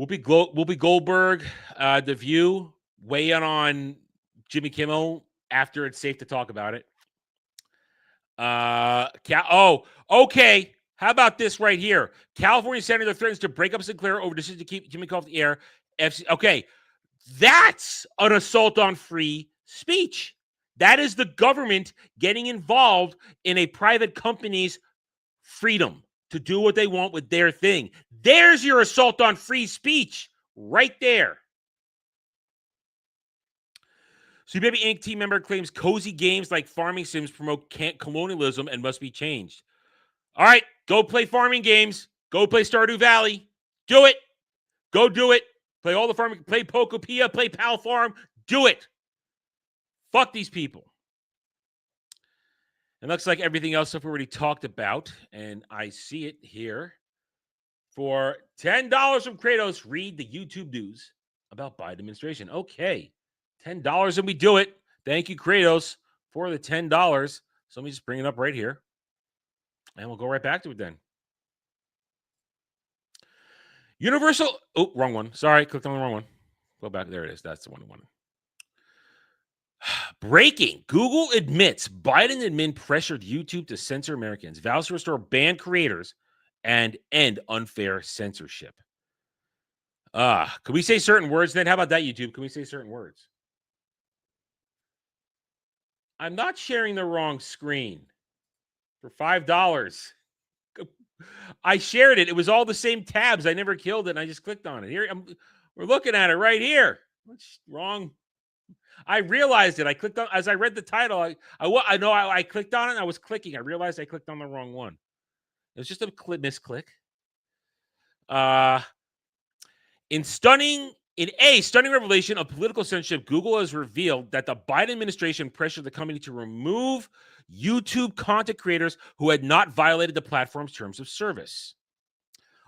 Whoopi Goldberg, The View, weigh in on Jimmy Kimmel after it's safe to talk about it. Okay. How about this right here? California senator threatens to break up Sinclair over decision to keep Jimmy Kimmel off the air Okay, that's an assault on free speech. That is the government getting involved in a private company's freedom to do what they want with their thing. There's your assault on free speech right there. So Baby Inc. team member claims cozy games like farming sims promote colonialism and must be changed. All right, go play farming games. Go play Stardew Valley. Do it. Go do it. Play all the farming. Play Pokopia. Play Pal Farm. Do it. Fuck these people. It looks like everything else stuff we already talked about, and I see it here. For $10 from Kratos, read the YouTube news about Biden administration. Okay, $10 and we do it. Thank you, Kratos, for the $10. So let me just bring it up right here, and we'll go right back to it then. Universal. Oh, wrong one. Sorry, clicked on the wrong one. Go back. There it is. That's the one I wanted. Breaking. Google admits Biden admin pressured YouTube to censor Americans, vows to restore banned creators, and end unfair censorship. Can we say certain words then? How about that, YouTube? Can we say certain words? I'm not sharing the wrong screen for $5. I shared it. It was all the same tabs. I never killed it, and I just clicked on it. Here, we're looking at it right here. What's wrong? I realized it. I clicked on, as I read the title, I know I clicked on it and I was clicking. I realized I clicked on the wrong one. It was just a misclick. In a stunning revelation of political censorship, Google has revealed that the Biden administration pressured the company to remove YouTube content creators who had not violated the platform's terms of service.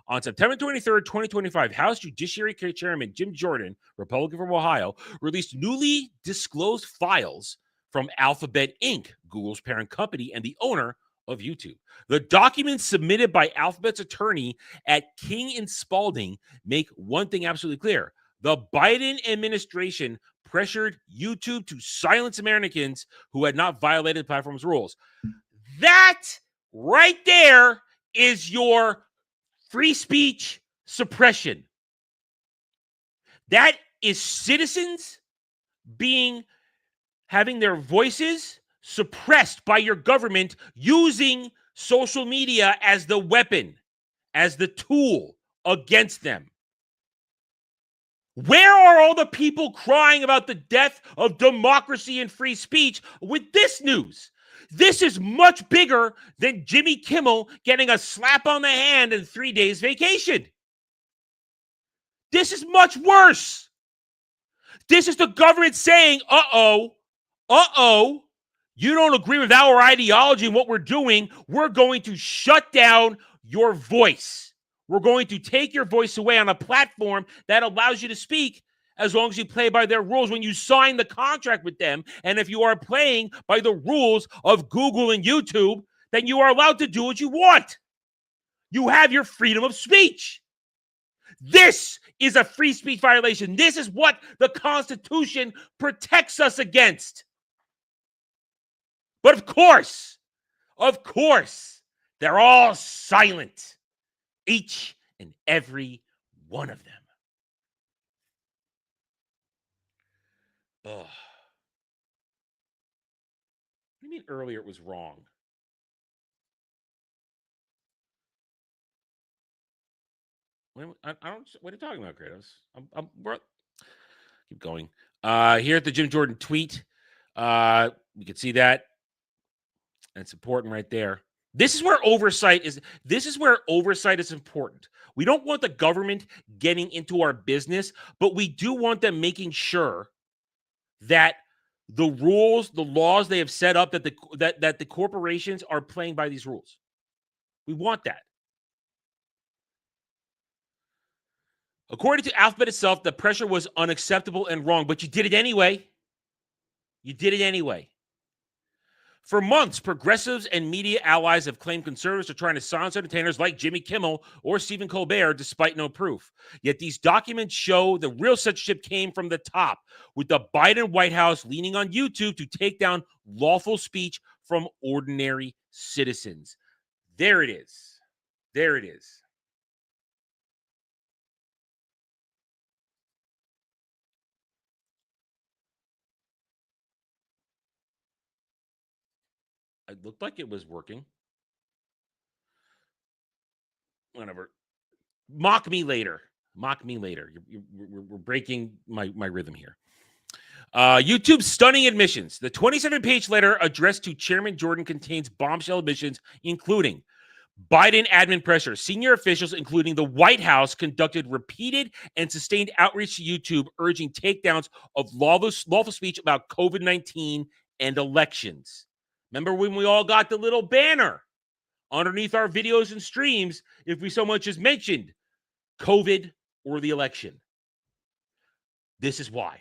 On September 23rd, 2025, House Judiciary Chairman Jim Jordan, Republican from Ohio, released newly disclosed files from Alphabet Inc., Google's parent company and the owner of YouTube. The documents submitted by Alphabet's attorney at King & Spalding make one thing absolutely clear. The Biden administration pressured YouTube to silence Americans who had not violated the platform's rules. That right there is your free speech suppression. That is citizens having their voices suppressed by your government using social media as the weapon, as the tool against them. Where are all the people crying about the death of democracy and free speech with this news? This is much bigger than Jimmy Kimmel getting a slap on the hand and 3 days vacation. This is much worse. This is the government saying, you don't agree with our ideology and what we're doing. We're going to shut down your voice. We're going to take your voice away on a platform that allows you to speak as long as you play by their rules when you sign the contract with them. And if you are playing by the rules of Google and YouTube, then you are allowed to do what you want. You have your freedom of speech. This is a free speech violation. This is what the Constitution protects us against. But of course, they're all silent. Each and every one of them. Ugh. What do you mean earlier it was wrong? I don't. What are you talking about, Kratos? Keep going. Here at the Jim Jordan tweet, you can see that. It's important right there. This is where oversight is. This is where oversight is important. We don't want the government getting into our business, but we do want them making sure that the rules, the laws they have set up, that the corporations are playing by these rules. We want that. According to Alphabet itself, the pressure was unacceptable and wrong, but you did it anyway. You did it anyway. For months, progressives and media allies have claimed conservatives are trying to silence entertainers like Jimmy Kimmel or Stephen Colbert despite no proof. Yet these documents show the real censorship came from the top, with the Biden White House leaning on YouTube to take down lawful speech from ordinary citizens. There it is. There it is. Looked like it was working. Whatever. Mock me later. Mock me later. We're breaking my rhythm here. YouTube's stunning admissions. The 27-page letter addressed to Chairman Jordan contains bombshell admissions, including Biden admin pressure. Senior officials, including the White House, conducted repeated and sustained outreach to YouTube, urging takedowns of lawful speech about COVID-19 and elections. Remember when we all got the little banner underneath our videos and streams if we so much as mentioned COVID or the election? This is why.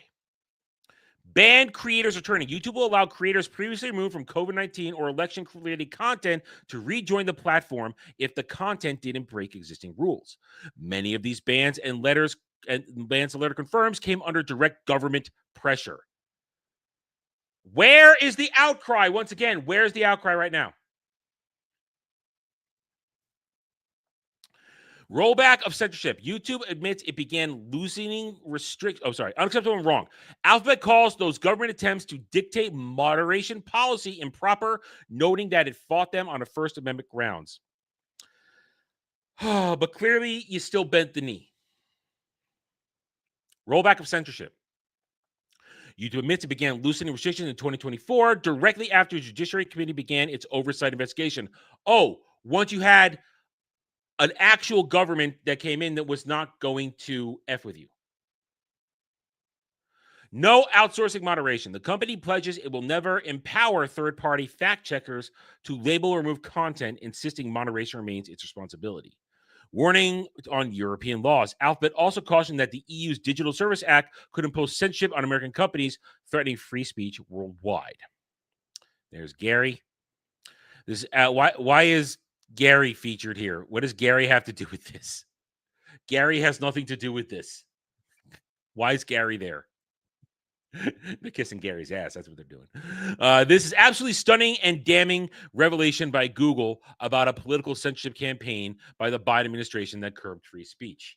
Banned creators returning. YouTube will allow creators previously removed from COVID-19 or election-related content to rejoin the platform if the content didn't break existing rules. Many of these bans and letter confirms came under direct government pressure. Where is the outcry? Once again, where's the outcry right now? Rollback of censorship. YouTube admits it began loosening unacceptable and wrong. Alphabet calls those government attempts to dictate moderation policy improper, noting that it fought them on a First Amendment grounds. But clearly, you still bent the knee. Rollback of censorship. YouTube admits it began loosening restrictions in 2024, directly after the Judiciary Committee began its oversight investigation. Oh, once you had an actual government that came in that was not going to F with you. No outsourcing moderation. The company pledges it will never empower third-party fact-checkers to label or remove content, insisting moderation remains its responsibility. Warning on European laws. Alphabet also cautioned that the EU's Digital Service Act could impose censorship on American companies, threatening free speech worldwide. There's Gary. This why is Gary featured here? What does Gary have to do with this? Gary has nothing to do with this. Why is Gary there? They're kissing Gary's ass. That's what they're doing. This is absolutely stunning and damning revelation by Google about a political censorship campaign by the Biden administration that curbed free speech.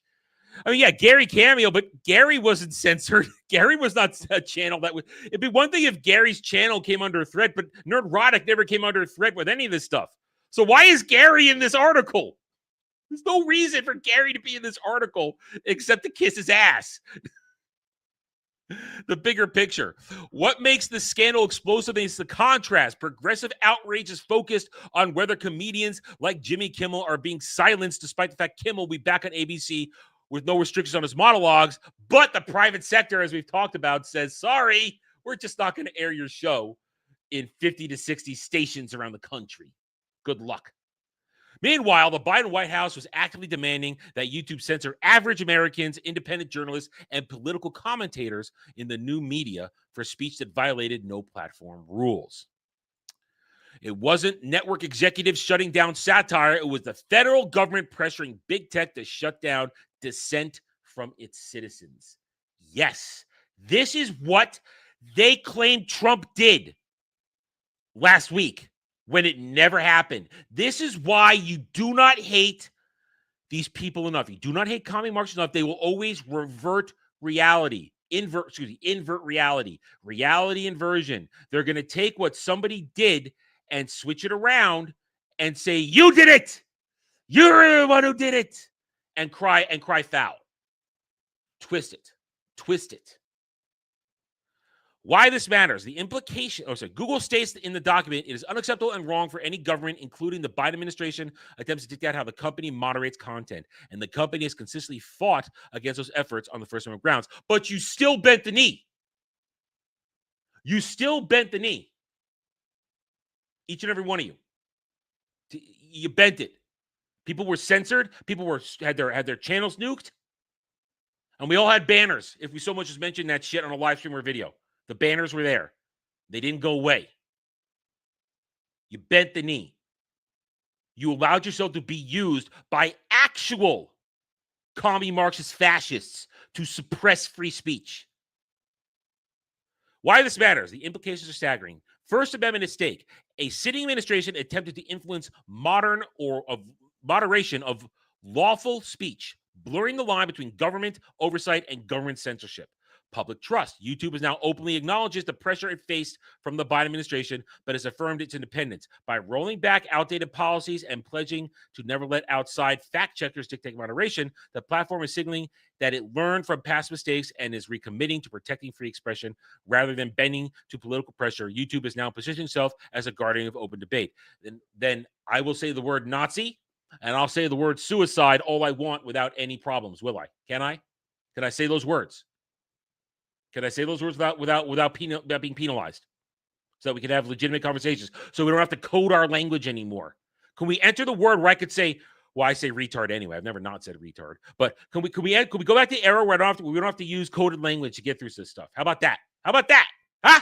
I mean, yeah, Gary cameo, but Gary wasn't censored. Gary was not a channel that would. It'd be one thing if Gary's channel came under threat, but Nerdrotic never came under threat with any of this stuff. So why is Gary in this article? There's no reason for Gary to be in this article except to kiss his ass. The bigger picture. What makes the scandal explosive is the contrast. Progressive outrage is focused on whether comedians like Jimmy Kimmel are being silenced, despite the fact Kimmel will be back on ABC with no restrictions on his monologues. But the private sector, as we've talked about, says, sorry, we're just not going to air your show in 50 to 60 stations around the country. Good luck. Meanwhile, the Biden White House was actively demanding that YouTube censor average Americans, independent journalists, and political commentators in the new media for speech that violated no platform rules. It wasn't network executives shutting down satire. It was the federal government pressuring big tech to shut down dissent from its citizens. Yes, this is what they claimed Trump did last week, when it never happened. This is why you do not hate these people enough. You do not hate commie Marxists enough. They will always revert reality. Invert reality. Reality inversion. They're going to take what somebody did and switch it around and say, you did it. You're the one who did it. And cry foul. Twist it. Why this matters. The implication, Google states in the document, it is unacceptable and wrong for any government, including the Biden administration, attempts to dictate how the company moderates content. And the company has consistently fought against those efforts on the First Amendment grounds. But you still bent the knee. Each and every one of you. You bent it. People were censored. People had their channels nuked. And we all had banners, if we so much as mentioned that shit on a live stream or video. The banners were there. They didn't go away. You bent the knee. You allowed yourself to be used by actual commie Marxist fascists to suppress free speech. Why this matters? The implications are staggering. First Amendment at stake. A sitting administration attempted to influence moderation of lawful speech, blurring the line between government oversight and government censorship. public trust. YouTube has now openly acknowledges the pressure it faced from the Biden administration, but has affirmed its independence. By rolling back outdated policies and pledging to never let outside fact checkers dictate moderation, the platform is signaling that it learned from past mistakes and is recommitting to protecting free expression rather than bending to political pressure. YouTube is now positioning itself as a guardian of open debate. Then I will say the word Nazi and I'll say the word suicide all I want without any problems, will I? Can I? Can I say those words? Can I say those words without being penalized? So that we can have legitimate conversations. So we don't have to code our language anymore. Can we enter the word where I could say, well, I say retard anyway. I've never not said retard. But can we go back to the era where we don't have to use coded language to get through this stuff? How about that? How about that? Huh?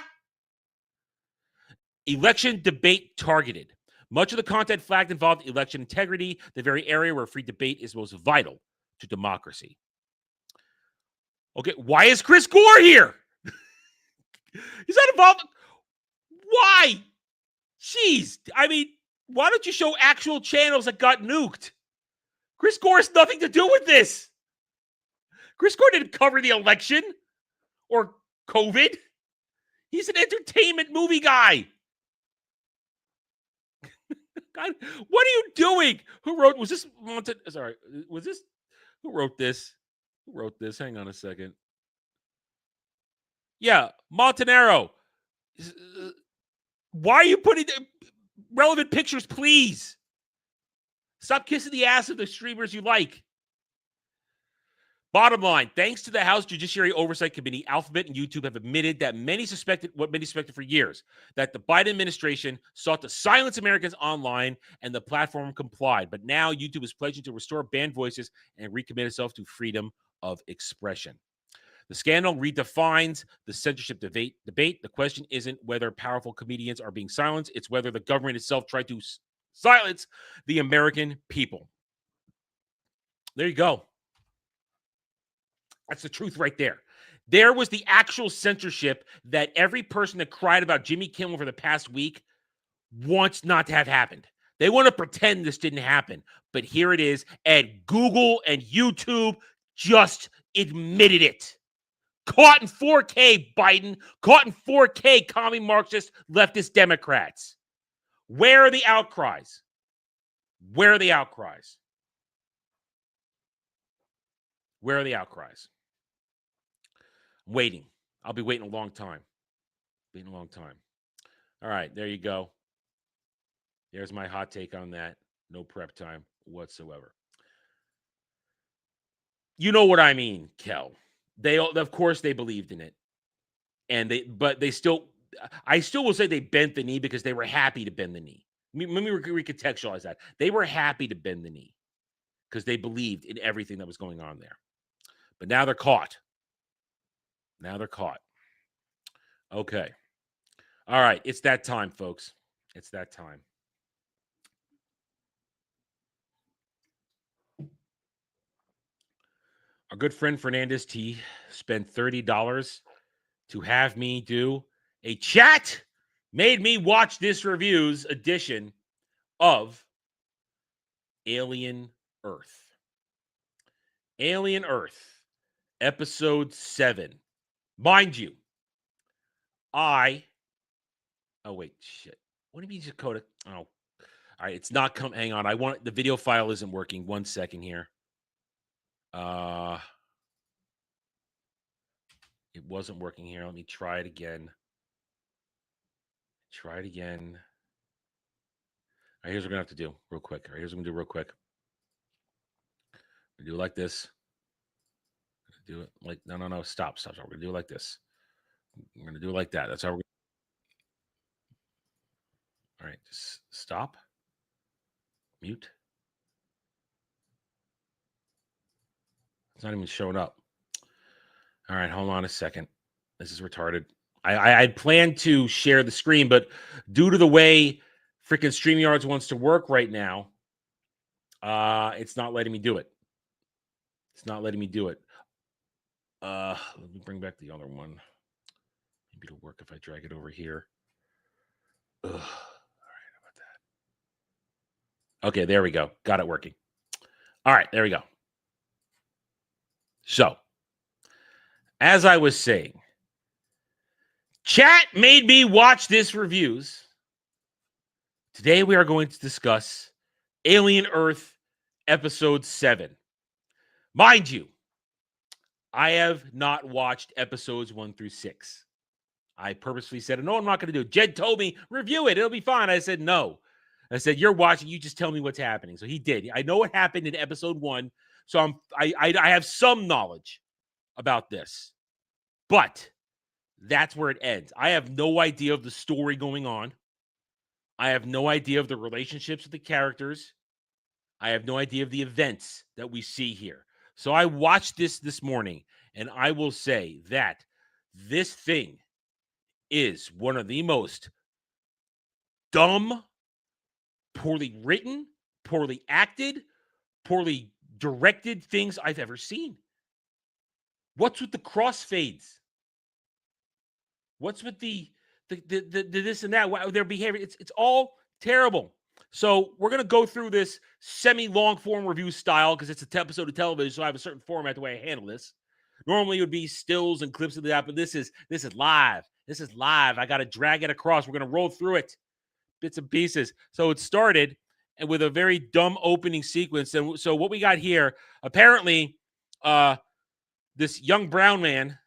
Election debate targeted. Much of the content flagged involved election integrity, the very area where free debate is most vital to democracy. Okay, why is Chris Gore here? He's not involved. Why? Jeez. I mean, why don't you show actual channels that got nuked? Chris Gore has nothing to do with this. Chris Gore didn't cover the election or COVID. He's an entertainment movie guy. God, what are you doing? Who wrote? Was this? Sorry, was this? Who wrote this? Who wrote this? Hang on a second. Yeah, Montanaro. Why are you putting relevant pictures, please? Stop kissing the ass of the streamers you like. Bottom line, thanks to the House Judiciary Oversight Committee, Alphabet and YouTube have admitted that many suspected for years, that the Biden administration sought to silence Americans online and the platform complied. But now YouTube is pledging to restore banned voices and recommit itself to freedom of expression. The scandal redefines the censorship debate. The question isn't whether powerful comedians are being silenced. It's whether the government itself tried to silence the American people. There you go. That's the truth right there. There was the actual censorship that every person that cried about Jimmy Kimmel for the past week wants not to have happened. They want to pretend this didn't happen. But here it is. And Google and YouTube just admitted it. Caught in 4K, Biden. Caught in 4K, commie Marxist leftist Democrats. Where are the outcries? Where are the outcries? Where are the outcries? I'm waiting. I'll be waiting a long time. Waiting a long time. All right, there you go. There's my hot take on that. No prep time whatsoever. You know what I mean, Kel. Of course, they believed in it, but I still will say they bent the knee because they were happy to bend the knee. Let me recontextualize that. They were happy to bend the knee because they believed in everything that was going on there. But now they're caught. Okay. All right. It's that time, folks. It's that time. Our good friend Fernandez T spent $30 to have me do a chat made me watch this review's edition of Alien Earth. Alien Earth, episode 7. Mind you, oh, wait, shit. What do you mean just code it? Oh, all right. It's not coming. Hang on. The video file isn't working. 1 second here. It wasn't working here. Let me try it again. All right, here's what we're going to have to do real quick. All right, here's what I'm going to do real quick. We do it like this. Do it like, no, stop. We're going to do it like this. We're going to do it like that. That's how we're going to. All right, just stop. Mute. It's not even showing up. All right, hold on a second. This is retarded. I had planned to share the screen, but due to the way freaking StreamYards wants to work right now, it's not letting me do it. Let me bring back the other one. Maybe it'll work if I drag it over here. Ugh. All right, how about that? Okay, there we go. Got it working. All right, there we go. So, as I was saying, chat made me watch this reviews. Today we are going to discuss Alien Earth Episode 7. Mind you, I have not watched episodes 1 through 6. I purposely said, no, I'm not going to do it. Jed told me, review it. It'll be fine. I said, no. I said, you're watching. You just tell me what's happening. So he did. I know what happened in episode 1. So I have some knowledge about this. But that's where it ends. I have no idea of the story going on. I have no idea of the relationships with the characters. I have no idea of the events that we see here. So I watched this morning, and I will say that this thing is one of the most dumb, poorly written, poorly acted, poorly directed things I've ever seen. What's with the crossfades? What's with the this and that? Their behavior? It's all terrible. So we're going to go through this semi-long form review style because it's an episode of television, so I have a certain format the way I handle this. Normally it would be stills and clips of that, but this is live. This is live. I got to drag it across. We're going to roll through it, bits and pieces. So it started with a very dumb opening sequence. And so what we got here, apparently, this young brown man,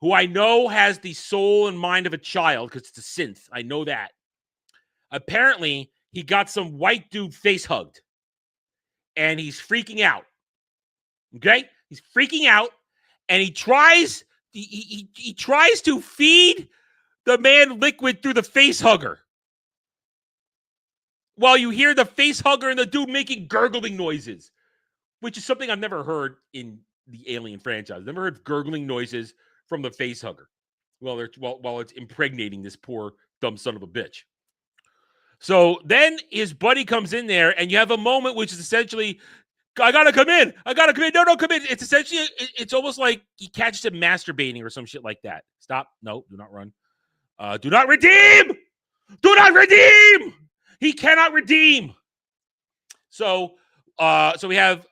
who I know has the soul and mind of a child because it's a synth. I know that. Apparently, he got some white dude face hugged. And he's freaking out. Okay? He's freaking out. And he tries to feed the man liquid through the face hugger. While you hear the face hugger and the dude making gurgling noises. Which is something I've never heard in the Alien franchise. I've never heard gurgling noises from the face hugger while it's impregnating this poor dumb son of a bitch. So then his buddy comes in there, and you have a moment which is essentially, I gotta come in. No, come in. It's essentially, it's almost like he catches him masturbating or some shit like that. Stop. No, do not run. Do not redeem. Do not redeem. He cannot redeem. So we have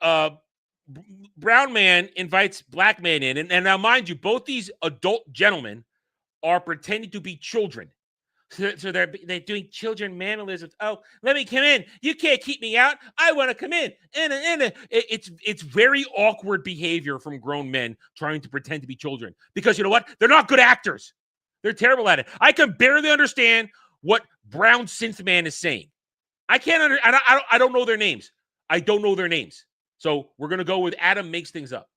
brown man invites black man in, and now mind you, both these adult gentlemen are pretending to be children. So they're doing children mannerisms. Oh, let me come in. You can't keep me out. I want to come in. It's very awkward behavior from grown men trying to pretend to be children because you know what? They're not good actors. They're terrible at it. I can barely understand what brown synth man is saying. I can't. I don't know their names. I don't know their names. So we're gonna go with Adam makes things up.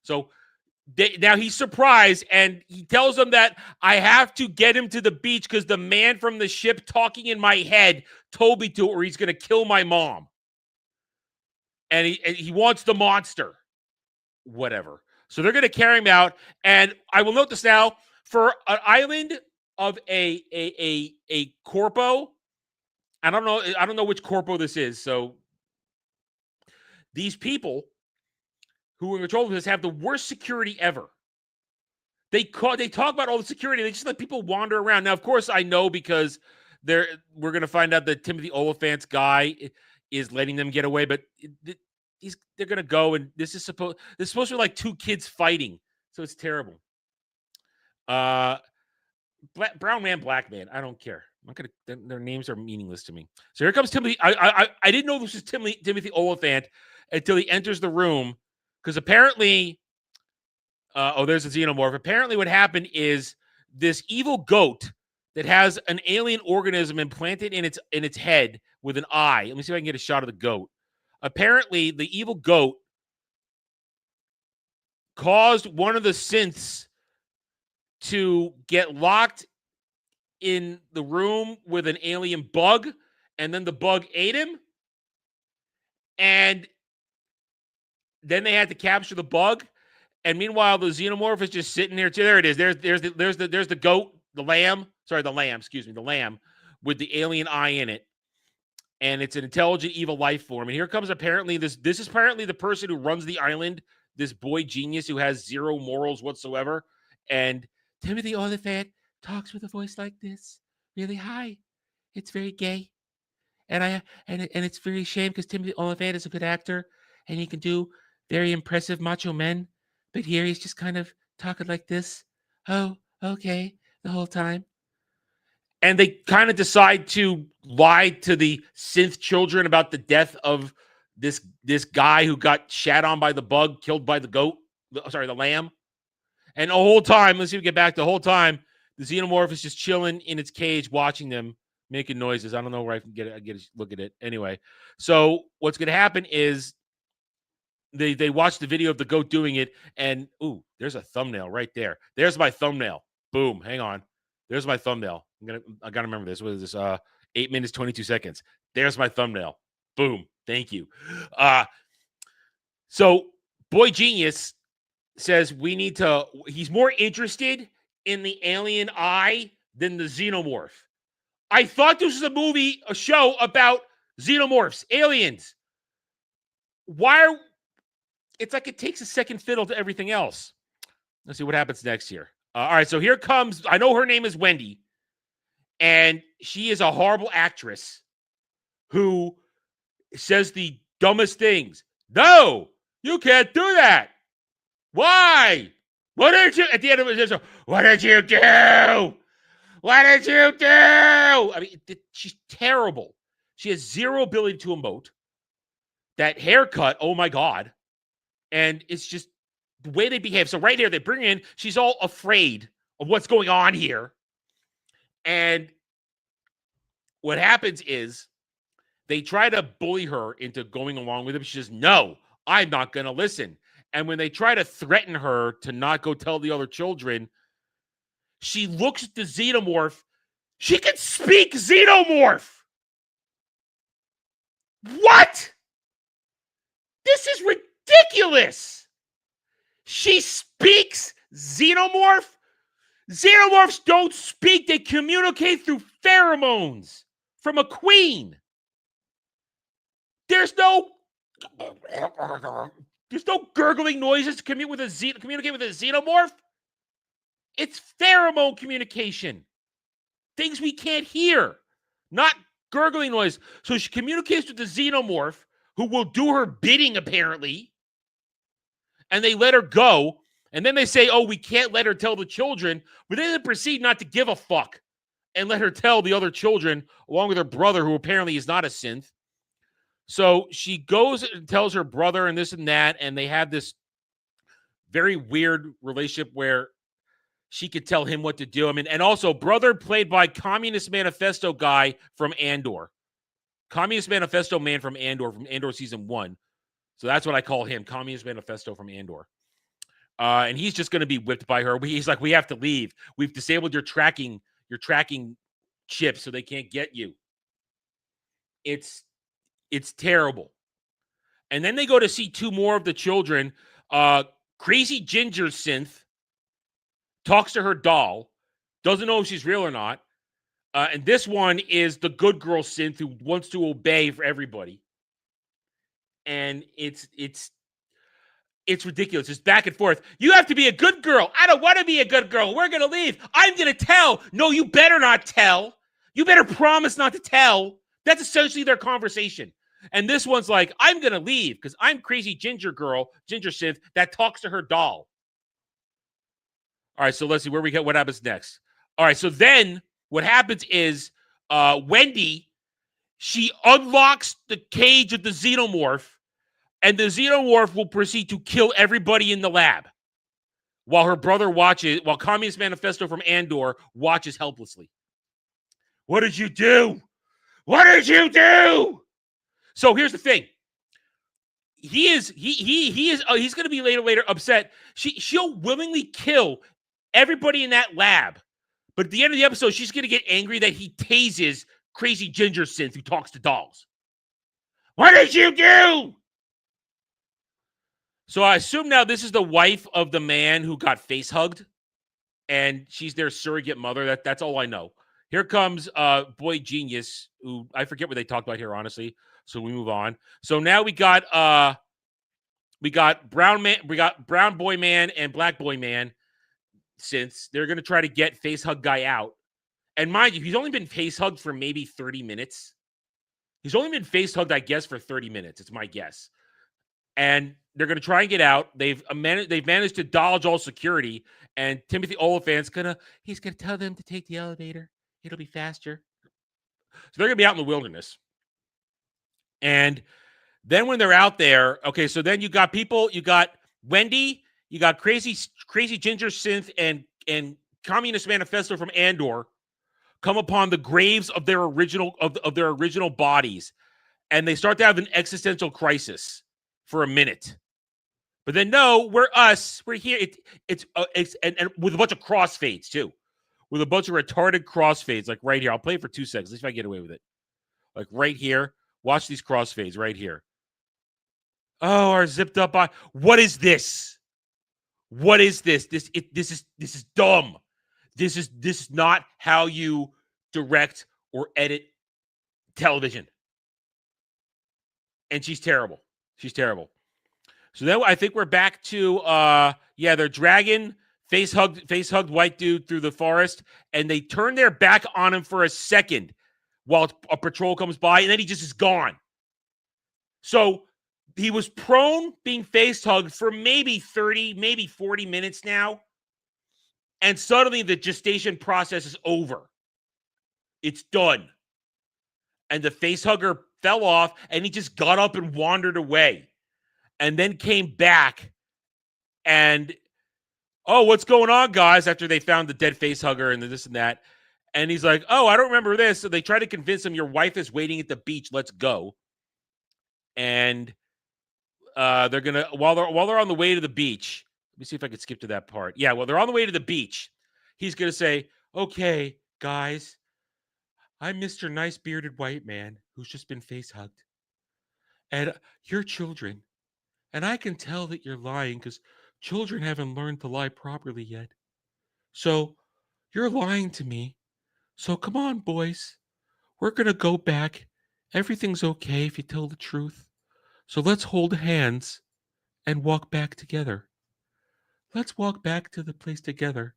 So. Now he's surprised, and he tells them that I have to get him to the beach because the man from the ship talking in my head told me to, or he's going to kill my mom. And he wants the monster. Whatever. So they're going to carry him out. And I will note this now, for an island of a corpo, I don't know which corpo this is. So these people who are in control of this have the worst security ever. They talk about all the security. They just let people wander around. Now, of course, I know because we're going to find out that Timothy Oliphant's guy is letting them get away, but they're going to go, and this is supposed to be like two kids fighting, so it's terrible. Brown man, black man, I don't care. I'm not gonna. Their names are meaningless to me. So here comes Timothy. I didn't know this was Timothy Oliphant until he enters the room. Because apparently, there's a xenomorph. Apparently what happened is this evil goat that has an alien organism implanted in its head with an eye. Let me see if I can get a shot of the goat. Apparently, the evil goat caused one of the synths to get locked in the room with an alien bug, and then the bug ate him. And then they had to capture the bug, and meanwhile the xenomorph is just sitting there too. There it is. There's the goat, the lamb. Sorry, the lamb. Excuse me, the lamb with the alien eye in it, and it's an intelligent evil life form. And here comes apparently this is apparently the person who runs the island. This boy genius who has zero morals whatsoever. And Timothy Oliphant talks with a voice like this, really high. It's very gay, and it's very shame because Timothy Oliphant is a good actor and he can do very impressive macho men, but here he's just kind of talking like this. Oh, okay, the whole time. And they kind of decide to lie to the synth children about the death of this guy who got shat on by the bug, killed by the goat. Sorry, the lamb. And the whole time, let's see if we get back. The whole time, the xenomorph is just chilling in its cage, watching them, making noises. I don't know where I can get a look at it. Anyway, so what's going to happen is they watch the video of the goat doing it, and ooh, there's a thumbnail right there. There's my thumbnail. Boom. Hang on. There's my thumbnail. I gotta remember this. What is this? 8 minutes, 22 seconds. There's my thumbnail. Boom. Thank you. So Boy Genius says he's more interested in the alien eye than the xenomorph. I thought this was a show about xenomorphs, aliens. It's like it takes a second fiddle to everything else. Let's see what happens next here. All right, so here comes, I know her name is Wendy, and she is a horrible actress who says the dumbest things. No, you can't do that. Why? What did you, at the end of it, what did you do? What did you do? I mean, she's terrible. She has zero ability to emote. That haircut, oh my God. And it's just the way they behave. So right here, they bring in, she's all afraid of what's going on here. And what happens is they try to bully her into going along with him. She says, no, I'm not going to listen. And when they try to threaten her to not go tell the other children, she looks at the xenomorph. She can speak xenomorph. What? This is ridiculous. She speaks xenomorph. Xenomorphs don't speak. They communicate through pheromones from a queen. There's no gurgling noises to communicate with a xenomorph. It's pheromone communication. Things we can't hear, not gurgling noise. So she communicates with the xenomorph, who will do her bidding, apparently. And they let her go. And then they say, oh, we can't let her tell the children. But then they proceed not to give a fuck and let her tell the other children, along with her brother, who apparently is not a synth. So she goes and tells her brother and this and that. And they have this very weird relationship where she could tell him what to do. I mean, and also brother played by Communist Manifesto guy from Andor. Communist Manifesto man from Andor season 1. So that's what I call him, Communist Manifesto from Andor. And he's just going to be whipped by her. He's like, we have to leave. We've disabled your tracking chips so they can't get you. It's terrible. And then they go to see 2 more of the children. Crazy Ginger synth talks to her doll, doesn't know if she's real or not. And this one is the good girl synth who wants to obey for everybody. And it's ridiculous. It's back and forth. You have to be a good girl. I don't want to be a good girl. We're going to leave. I'm going to tell. No, you better not tell. You better promise not to tell. That's essentially their conversation. And this one's like, I'm going to leave because I'm crazy ginger synth that talks to her doll. All right, so let's see what happens next. All right, so then what happens is Wendy, she unlocks the cage of the xenomorph, and the xenomorph will proceed to kill everybody in the lab while Communist Manifesto from Andor watches helplessly. What did you do? What did you do? So here's the thing. He's going to be later upset. She'll willingly kill everybody in that lab. But at the end of the episode, she's going to get angry that he tases crazy ginger synth who talks to dolls. What did you do? So I assume now this is the wife of the man who got face hugged. And she's their surrogate mother. That's all I know. Here comes Boy Genius, who I forget what they talked about here, honestly. So we move on. So now we got brown boy man and black boy man. Since they're going to try to get face hug guy out. And mind you, he's only been face hugged for maybe 30 minutes. He's only been face hugged, I guess, for 30 minutes. It's my guess. and they're going to try and get out. They've managed to dodge all security, and Timothy Oliphant's he's gonna tell them to take the elevator. It'll be faster. So they're gonna be out in the wilderness, and then when they're out there, okay, so then you got Wendy, you got crazy Ginger Synth and Communist Manifesto from Andor come upon the graves of their original bodies, and they start to have an existential crisis for a minute. But then no, we're here. It's and with a bunch of crossfades too, with a bunch of retarded crossfades, like right here. I'll play it for 2 seconds. Let's see if I get away with it. Like right here, watch these crossfades right here. Oh, our zipped up body. What is this? What is this? This is dumb. This is not how you direct or edit television. And she's terrible. She's terrible. So then I think we're back to they're dragging face hugged white dude through the forest, and they turn their back on him for a second while a patrol comes by, and then he just is gone. So he was prone, being face hugged for maybe 30, maybe 40 minutes now, and suddenly the gestation process is over. It's done. And the face hugger fell off, and he just got up and wandered away. And then came back and, oh, what's going on, guys? After they found the dead face hugger and this and that. And he's like, oh, I don't remember this. So they try to convince him, your wife is waiting at the beach. Let's go. And they're going to, while they're on the way to the beach, let me see if I could skip to that part. Yeah, well, they're on the way to the beach. He's going to say, okay, guys, I'm Mr. Nice Bearded White Man who's just been face hugged. And your children. And I can tell that you're lying because children haven't learned to lie properly yet. So you're lying to me. So come on, boys. We're going to go back. Everything's okay if you tell the truth. So let's hold hands and walk back together. Let's walk back to the place together.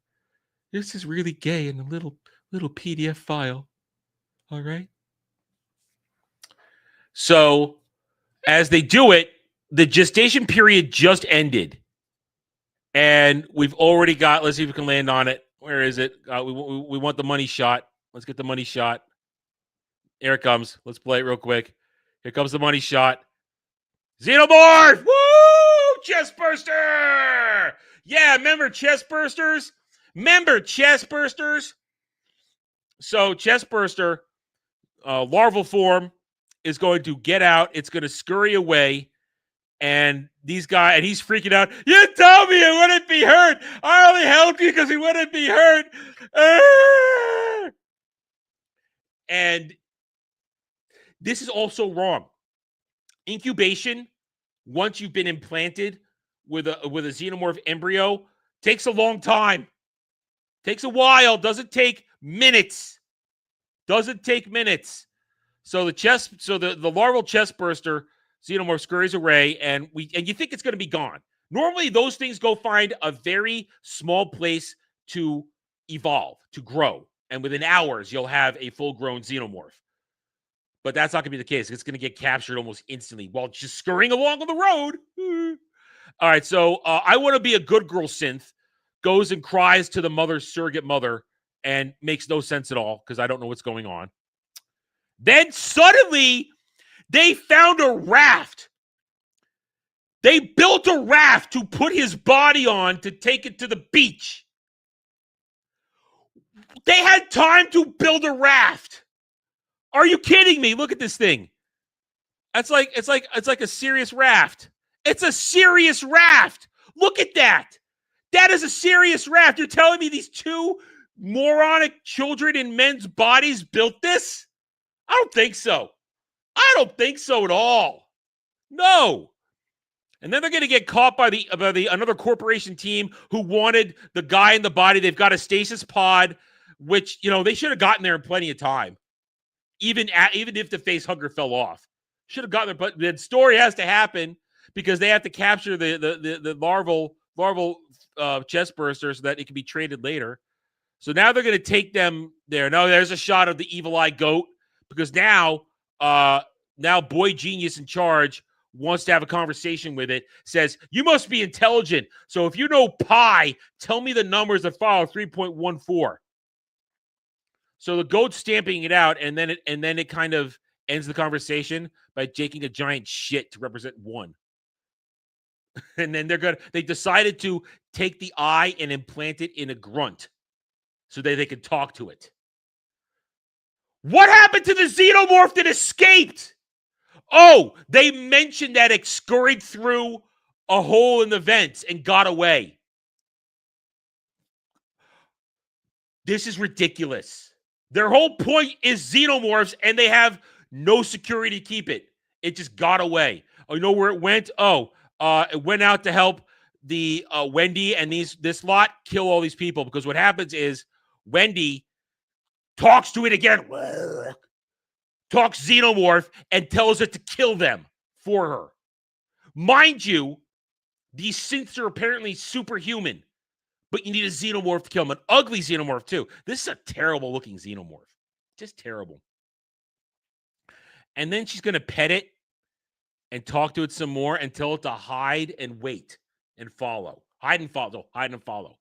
This is really gay in a little PDF file. All right? So as they do it, the gestation period just ended, and we've already got, let's see if we can land on it. Where is it? We want the money shot. Let's get the money shot. Here it comes. Let's play it real quick. Here comes the money shot. Xenomorph! Woo! Chestburster! Yeah, remember Chestbursters? So Chestburster, larval form, is going to get out. It's going to scurry away. And these guys, and he's freaking out. You told me it wouldn't be hurt. I only helped you because he wouldn't be hurt. And this is also wrong. Incubation, once you've been implanted with a xenomorph embryo, takes a long time. Takes a while. Doesn't take minutes. So the larval chest burster xenomorph scurries away, and you think it's going to be gone. Normally, those things go find a very small place to evolve, to grow, and within hours, you'll have a full-grown xenomorph. But that's not going to be the case. It's going to get captured almost instantly while just scurrying along on the road. All right, so I want to be a good girl synth goes and cries to the mother's surrogate mother and makes no sense at all because I don't know what's going on. Then suddenly, they found a raft. They built a raft to put his body on to take it to the beach. They had time to build a raft. Are you kidding me? Look at this thing. It's like a serious raft. It's a serious raft. Look at that. That is a serious raft. You're telling me these two moronic children in men's bodies built this? I don't think so. I don't think so at all. No. And then they're going to get caught by another corporation team who wanted the guy in the body. They've got a stasis pod, which, they should have gotten there in plenty of time. Even if the face hugger fell off. Should have gotten there, but the story has to happen because they have to capture the larval chest burster so that it can be traded later. So now they're going to take them there. No, there's a shot of the evil eye goat because now Boy Genius in charge wants to have a conversation with it, says, you must be intelligent. So if you know pi, tell me the numbers that follow 3.14. So the goat's stamping it out, and then it kind of ends the conversation by taking a giant shit to represent 1. And then they decided to take the eye and implant it in a grunt so that they could talk to it. What happened to the xenomorph that escaped? Oh, they mentioned that it scurried through a hole in the vents and got away. This is ridiculous. Their whole point is xenomorphs, and they have no security to keep it. It just got away. Oh, you know where it went? It went out to help the Wendy and this lot kill all these people, because what happens is Wendy talks to it again, talks xenomorph, and tells it to kill them for her. Mind you, these synths are apparently superhuman, but you need a xenomorph to kill them. An ugly xenomorph, too. This is a terrible-looking xenomorph. Just terrible. And then she's going to pet it and talk to it some more and tell it to hide and wait and follow. Hide and follow.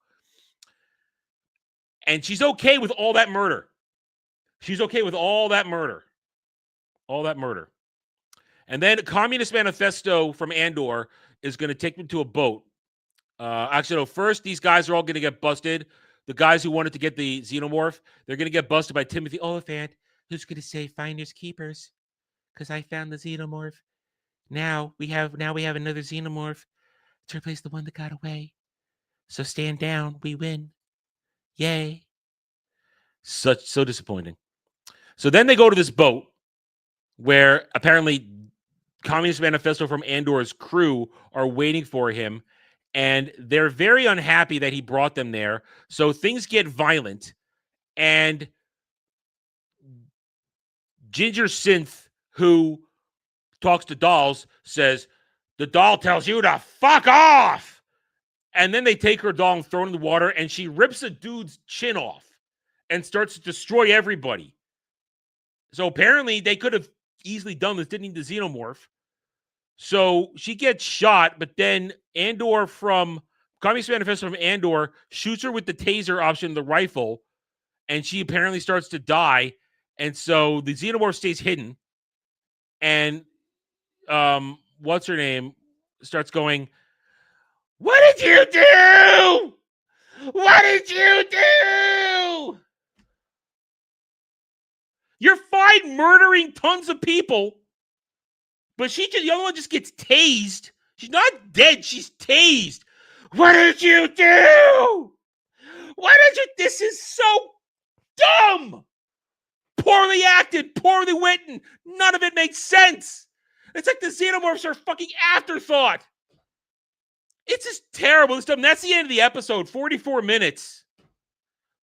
And she's okay with all that murder. And then Communist Manifesto from Andor is going to take them to a boat. First, these guys are all going to get busted. The guys who wanted to get the xenomorph, they're going to get busted by Timothy Oliphant, who's going to say, finders keepers, because I found the xenomorph. Now we have another xenomorph to replace the one that got away. So stand down. We win. Yay. So disappointing. So then they go to this boat where apparently Communist Manifesto from Andor's crew are waiting for him, and they're very unhappy that he brought them there. So things get violent, and Ginger Synth, who talks to dolls, says, the doll tells you to fuck off. And then they take her doll and throw it in the water, and she rips a dude's chin off and starts to destroy everybody. So apparently they could have easily done this, didn't need the xenomorph. So she gets shot, but then Andor from Communist Manifesto from Andor shoots her with the taser option, the rifle, and she apparently starts to die. And so the xenomorph stays hidden. And what's her name starts going, what did you do? What did you do? You're fine murdering tons of people, but the other one just gets tased. She's not dead. She's tased. What did you do? This is so dumb. Poorly acted, poorly written. None of it makes sense. It's like the xenomorphs are a fucking afterthought. It's just terrible. This stuff. And that's the end of the episode. 44 minutes.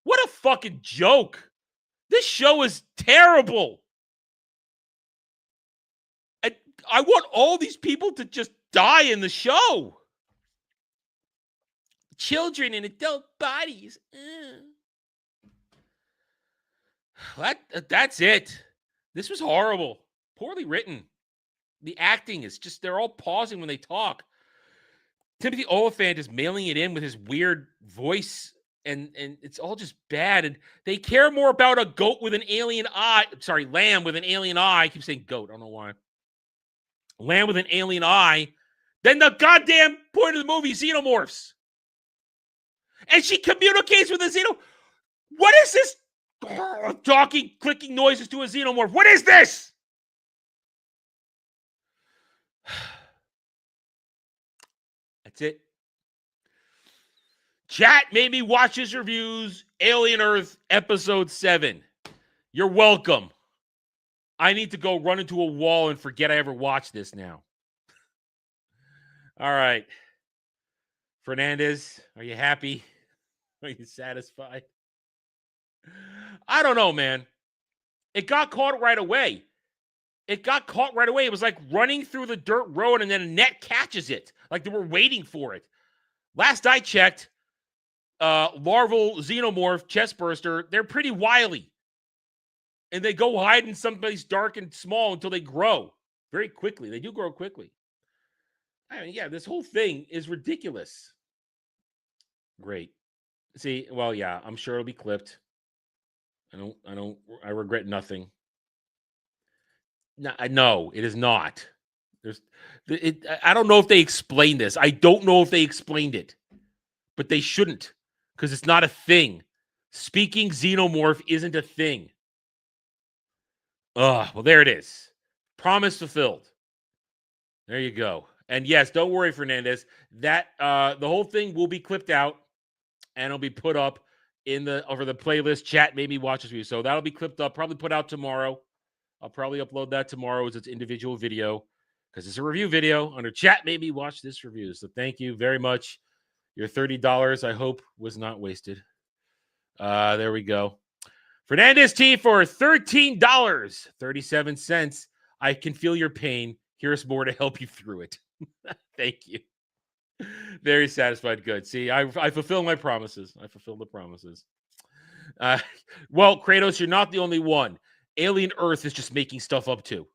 What a fucking joke. This show is terrible. I want all these people to just die in the show. Children in adult bodies. That's it. This was horrible. Poorly written. The acting is just, they're all pausing when they talk. Timothy Oliphant is mailing it in with his weird voice, and it's all just bad. And they care more about a goat with an alien eye. Sorry, lamb with an alien eye. I keep saying goat. I don't know why. Lamb with an alien eye. Than the goddamn point of the movie, xenomorphs. And she communicates with a xenomorph. What is this? Talking, clicking noises to a xenomorph. What is this? That's it. Chat made me watch his reviews. Alien Earth episode 7. You're welcome. I need to go run into a wall and forget I ever watched this now. All right. Fernandez, are you happy? Are you satisfied? I don't know, man. It got caught right away. It was like running through the dirt road and then a net catches it. Like they were waiting for it. Last I checked, larval xenomorph chestburster, they're pretty wily. And they go hide in someplace dark and small until they grow very quickly. They do grow quickly. I mean, yeah, this whole thing is ridiculous. Great. See, well, yeah, I'm sure it'll be clipped. I regret nothing. No, it is not. I don't know if they explained this. I don't know if they explained it, but they shouldn't, because it's not a thing. Speaking xenomorph isn't a thing. Well, there it is. Promise fulfilled. There you go. And yes, don't worry, Fernandez. That the whole thing will be clipped out and it'll be put up over the playlist. Chat made me watch this video, so that'll be clipped up. Probably put out tomorrow. I'll probably upload that tomorrow as its individual video because it's a review video under Chat made me watch this review. So thank you very much. Your $30, I hope, was not wasted. There we go. Fernandez T for $13.37. I can feel your pain. Here's more to help you through it. Thank you. Very satisfied. Good. See, I fulfill my promises. I fulfill the promises. Well, Kratos, you're not the only one. Alien Earth is just making stuff up too.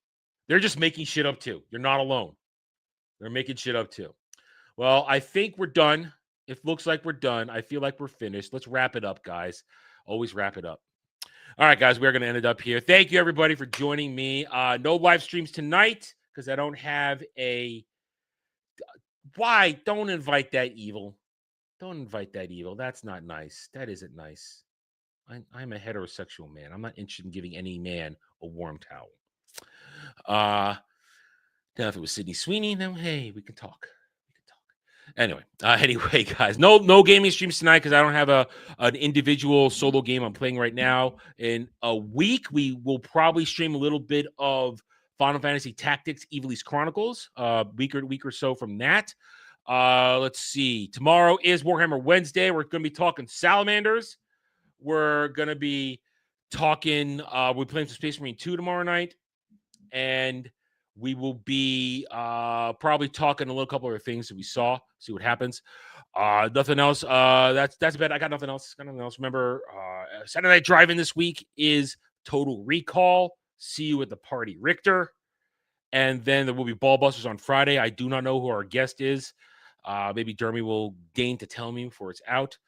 They're just making shit up too. You're not alone. They're making shit up too. Well, I think we're done. It looks like we're done. I feel like we're finished. Let's wrap it up, guys. Always wrap it up. All right, guys, we're going to end it up here. Thank you, everybody, for joining me. No live streams tonight because I don't have a... Why? Don't invite that evil. Don't invite that evil. That's not nice. That isn't nice. I'm a heterosexual man. I'm not interested in giving any man a warm towel. Now, if it was Sydney Sweeney, then hey, we can talk. Anyway, guys, no gaming streams tonight because I don't have an individual solo game I'm playing right now. In a week, we will probably stream a little bit of Final Fantasy Tactics: Evil's Chronicles. Week or so from that. Let's see. Tomorrow is Warhammer Wednesday. We're going to be talking salamanders. We're going to be talking. We're playing some Space Marine 2 tomorrow night, and we will be probably talking a little couple other things that we saw. See what happens. Nothing else. That's about it. I got nothing else. Remember, Saturday Night Drive-In this week is Total Recall. See you at the party, Richter. And then there will be Ballbusters on Friday. I do not know who our guest is. Maybe Dermy will deign to tell me before it's out.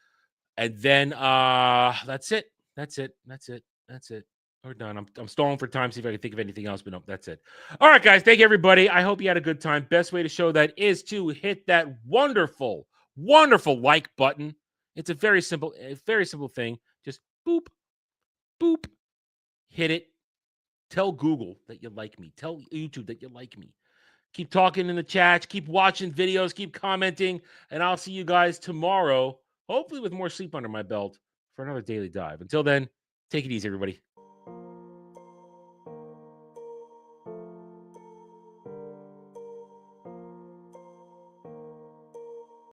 And then that's it. We're done. I'm stalling for time. See if I can think of anything else, but no, that's it. All right, guys. Thank you, everybody. I hope you had a good time. Best way to show that is to hit that wonderful, wonderful like button. It's a very simple thing. Just boop, boop, hit it. Tell Google that you like me. Tell YouTube that you like me. Keep talking in the chat. Keep watching videos. Keep commenting. And I'll see you guys tomorrow, hopefully with more sleep under my belt for another daily dive. Until then, take it easy, everybody.